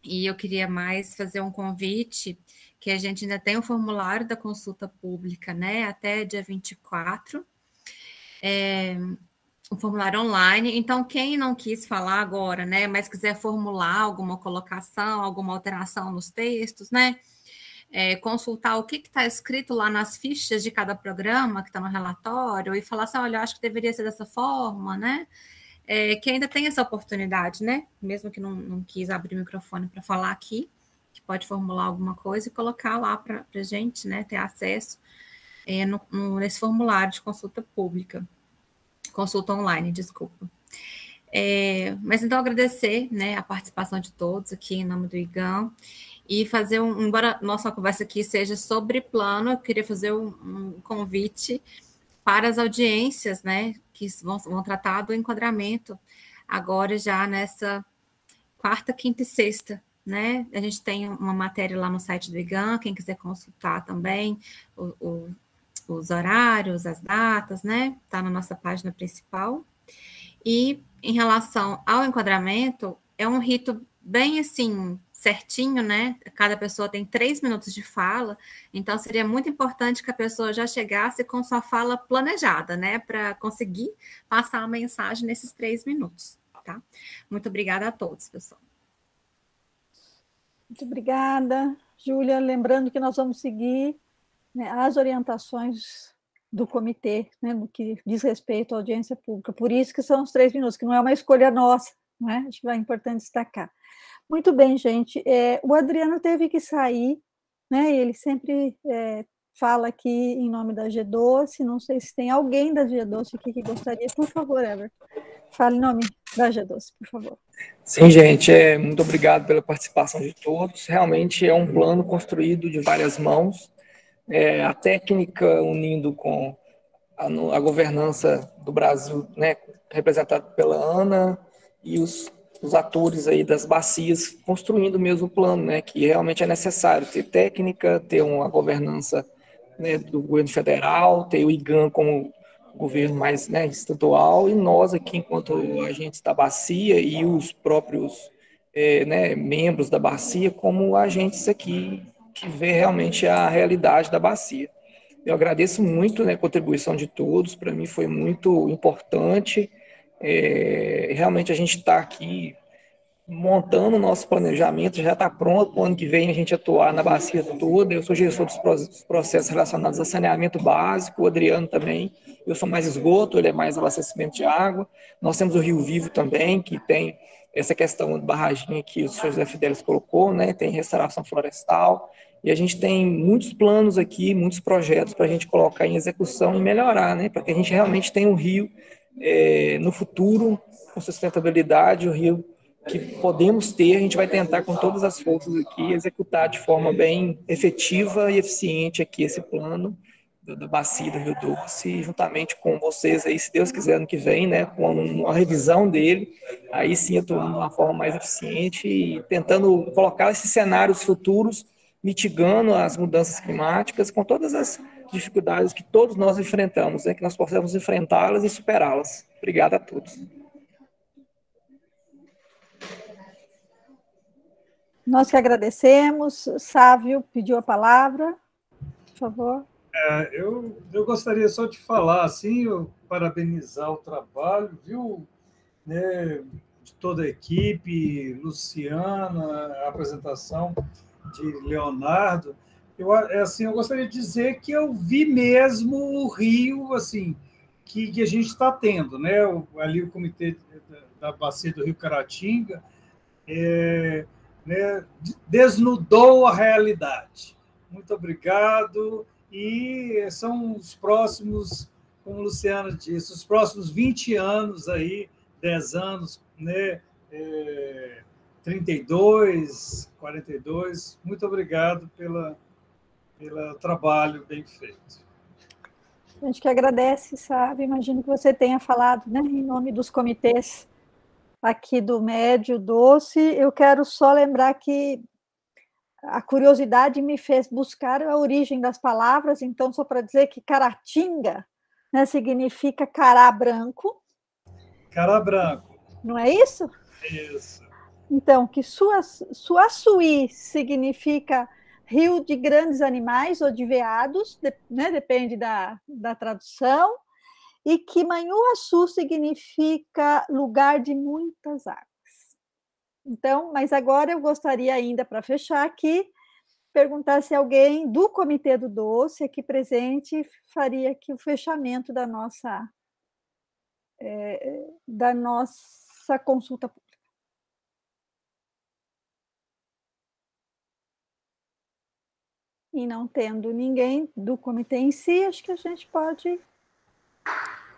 e eu queria mais fazer um convite, que a gente ainda tem o formulário da consulta pública, né, até dia 24, um formulário online. Então, quem não quis falar agora, né, mas quiser formular alguma colocação, alguma alteração nos textos, né, consultar o que está escrito lá nas fichas de cada programa que está no relatório e falar assim, olha, eu acho que deveria ser dessa forma, né, que ainda tem essa oportunidade, né, mesmo que não quis abrir o microfone para falar aqui, que pode formular alguma coisa e colocar lá para a gente, né, ter acesso nesse formulário de consulta pública, consulta online, desculpa. Mas então agradecer, né, a participação de todos aqui em nome do IGAM e fazer embora nossa conversa aqui seja sobre plano, eu queria fazer um convite para as audiências, né, que vão tratar do enquadramento agora já nessa quarta, quinta e sexta, né? A gente tem uma matéria lá no site do IGAN, quem quiser consultar também os horários, as datas, né? Tá na nossa página principal. E em relação ao enquadramento, é um rito bem assim, certinho, né? Cada pessoa tem 3 minutos de fala, então seria muito importante que a pessoa já chegasse com sua fala planejada, né? Para conseguir passar a mensagem nesses 3 minutos, tá? Muito obrigada a todos, pessoal. Muito obrigada, Júlia. Lembrando que nós vamos seguir, né, as orientações do comitê, né, no que diz respeito à audiência pública. Por isso que são os 3 minutos, que não é uma escolha nossa, né? Acho que é importante destacar. Muito bem, gente. O Adriano teve que sair, né? Ele sempre fala aqui em nome da G12. Não sei se tem alguém da G12 aqui que gostaria. Por favor, Everton, fale em nome da G12, por favor. Sim, gente, muito obrigado pela participação de todos. Realmente é um plano construído de várias mãos. A técnica unindo com a governança do Brasil, né, representada pela Ana, e os atores aí das bacias construindo mesmo o plano, né, que realmente é necessário ter técnica, ter uma governança, né, do governo federal, ter o IGAN como governo mais, né, estadual, e nós aqui, enquanto agentes da bacia e os próprios né, membros da bacia, como agentes aqui que vê realmente a realidade da bacia. Eu agradeço muito, né, a contribuição de todos, para mim foi muito importante. Realmente a gente está aqui montando o nosso planejamento, já está pronto para o ano que vem a gente atuar na bacia toda. Eu sou gestor dos processos relacionados a saneamento básico, o Adriano também. Eu sou mais esgoto, ele é mais abastecimento de água. Nós temos o Rio Vivo também, que tem essa questão de barraginha que o senhor José Fidelis colocou, né? Tem restauração florestal. E a gente tem muitos planos aqui, muitos projetos para a gente colocar em execução e melhorar, né? Para que a gente realmente tenha um rio no futuro, com sustentabilidade, o rio que podemos ter, a gente vai tentar com todas as forças aqui executar de forma bem efetiva e eficiente aqui esse plano da bacia do Rio Doce, juntamente com vocês aí, se Deus quiser, ano que vem, né, com uma revisão dele, aí sim atuando de uma forma mais eficiente e tentando colocar esses cenários futuros, mitigando as mudanças climáticas com todas as dificuldades que todos nós enfrentamos, né, que nós possamos enfrentá-las e superá-las. Obrigado a todos. Nós que agradecemos. Sávio pediu a palavra, por favor. Eu gostaria só de falar, assim, parabenizar o trabalho, viu, né, de toda a equipe, Luciana, a apresentação de Leonardo. Eu gostaria de dizer que eu vi mesmo o rio, assim, que a gente está tendo, né? Ali o comitê da bacia do Rio Caratinga, né, desnudou a realidade. Muito obrigado. E são os próximos, como a Luciana disse, os próximos 20 anos aí, 10 anos, né? 32, 42. Muito obrigado pelo trabalho bem feito. A gente que agradece, sabe? Imagino que você tenha falado, né, em nome dos comitês aqui do Médio Doce. Eu quero só lembrar que a curiosidade me fez buscar a origem das palavras, então, só para dizer que Caratinga, né, significa cará branco. Cará branco. Não é isso? Isso. Então, que Suaçuí significa rio de grandes animais ou de veados, né, depende da tradução, e que Manhuaçu significa lugar de muitas águas. Então, mas agora eu gostaria ainda, para fechar aqui, perguntar se alguém do Comitê do Doce, aqui presente, faria aqui o fechamento da nossa consulta pública. E não tendo ninguém do comitê em si, acho que a gente pode...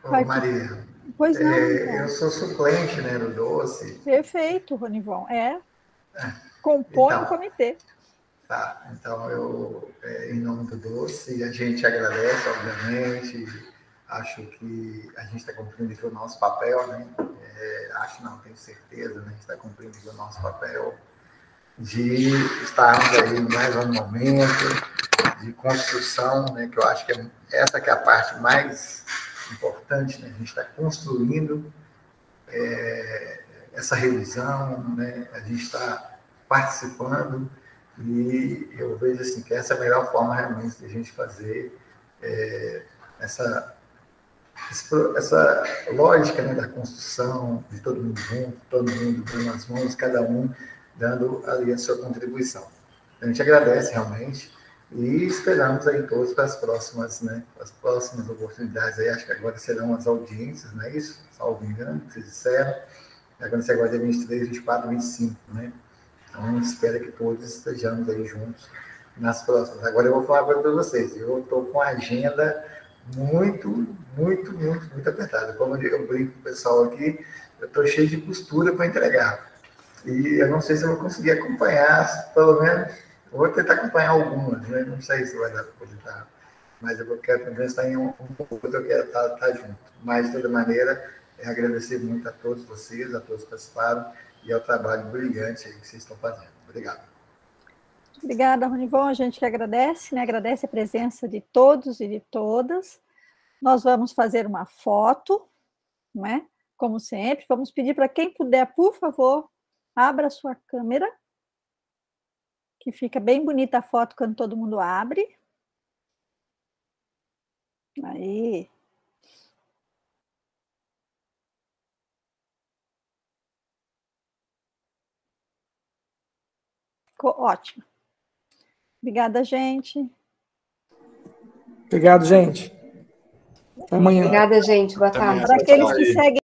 Maria, pois não, eu sou suplente, né, no Doce. Perfeito, Ronivon. Compõe o comitê. Tá, então eu, em nome do Doce, a gente agradece, obviamente, acho que a gente está cumprindo aqui o nosso papel, né, acho não, tenho certeza, né, a gente está cumprindo o nosso papel de estarmos aí mais um momento de construção, né, que eu acho que essa que é a parte mais importante, né, a gente está construindo essa revisão, né, a gente está participando, e eu vejo assim, que essa é a melhor forma realmente de a gente fazer essa lógica, né, da construção, de todo mundo junto, todo mundo dando as mãos, cada um dando ali a sua contribuição. A gente agradece realmente e esperamos aí todos para as próximas, né, as próximas oportunidades aí, acho que agora serão as audiências, não é isso? Salvo engano, que vocês disseram. Acontece agora dia 23, 24, 25, né? Então, espero que todos estejamos aí juntos nas próximas. Agora eu vou falar para todos vocês, eu estou com a agenda muito apertada. Como eu brinco com o pessoal aqui, eu estou cheio de costura para entregar. E eu não sei se eu vou conseguir acompanhar, pelo menos, eu vou tentar acompanhar algumas, né? Não sei se vai dar para poder estar, mas eu quero pelo menos estar em um pouco, eu quero estar junto. Mas, de toda maneira, agradecer muito a todos vocês, a todos que participaram, e ao trabalho brilhante aí que vocês estão fazendo. Obrigado. Obrigada, Ronivon. A gente que agradece, né? Agradece a presença de todos e de todas. Nós vamos fazer uma foto, não é? Como sempre. Vamos pedir para quem puder, por favor, abra a sua câmera, que fica bem bonita a foto quando todo mundo abre. Aí. Ficou ótimo. Obrigada, gente. Obrigado, gente. Até amanhã. Obrigada, gente. Boa tarde. Para aqueles que seguem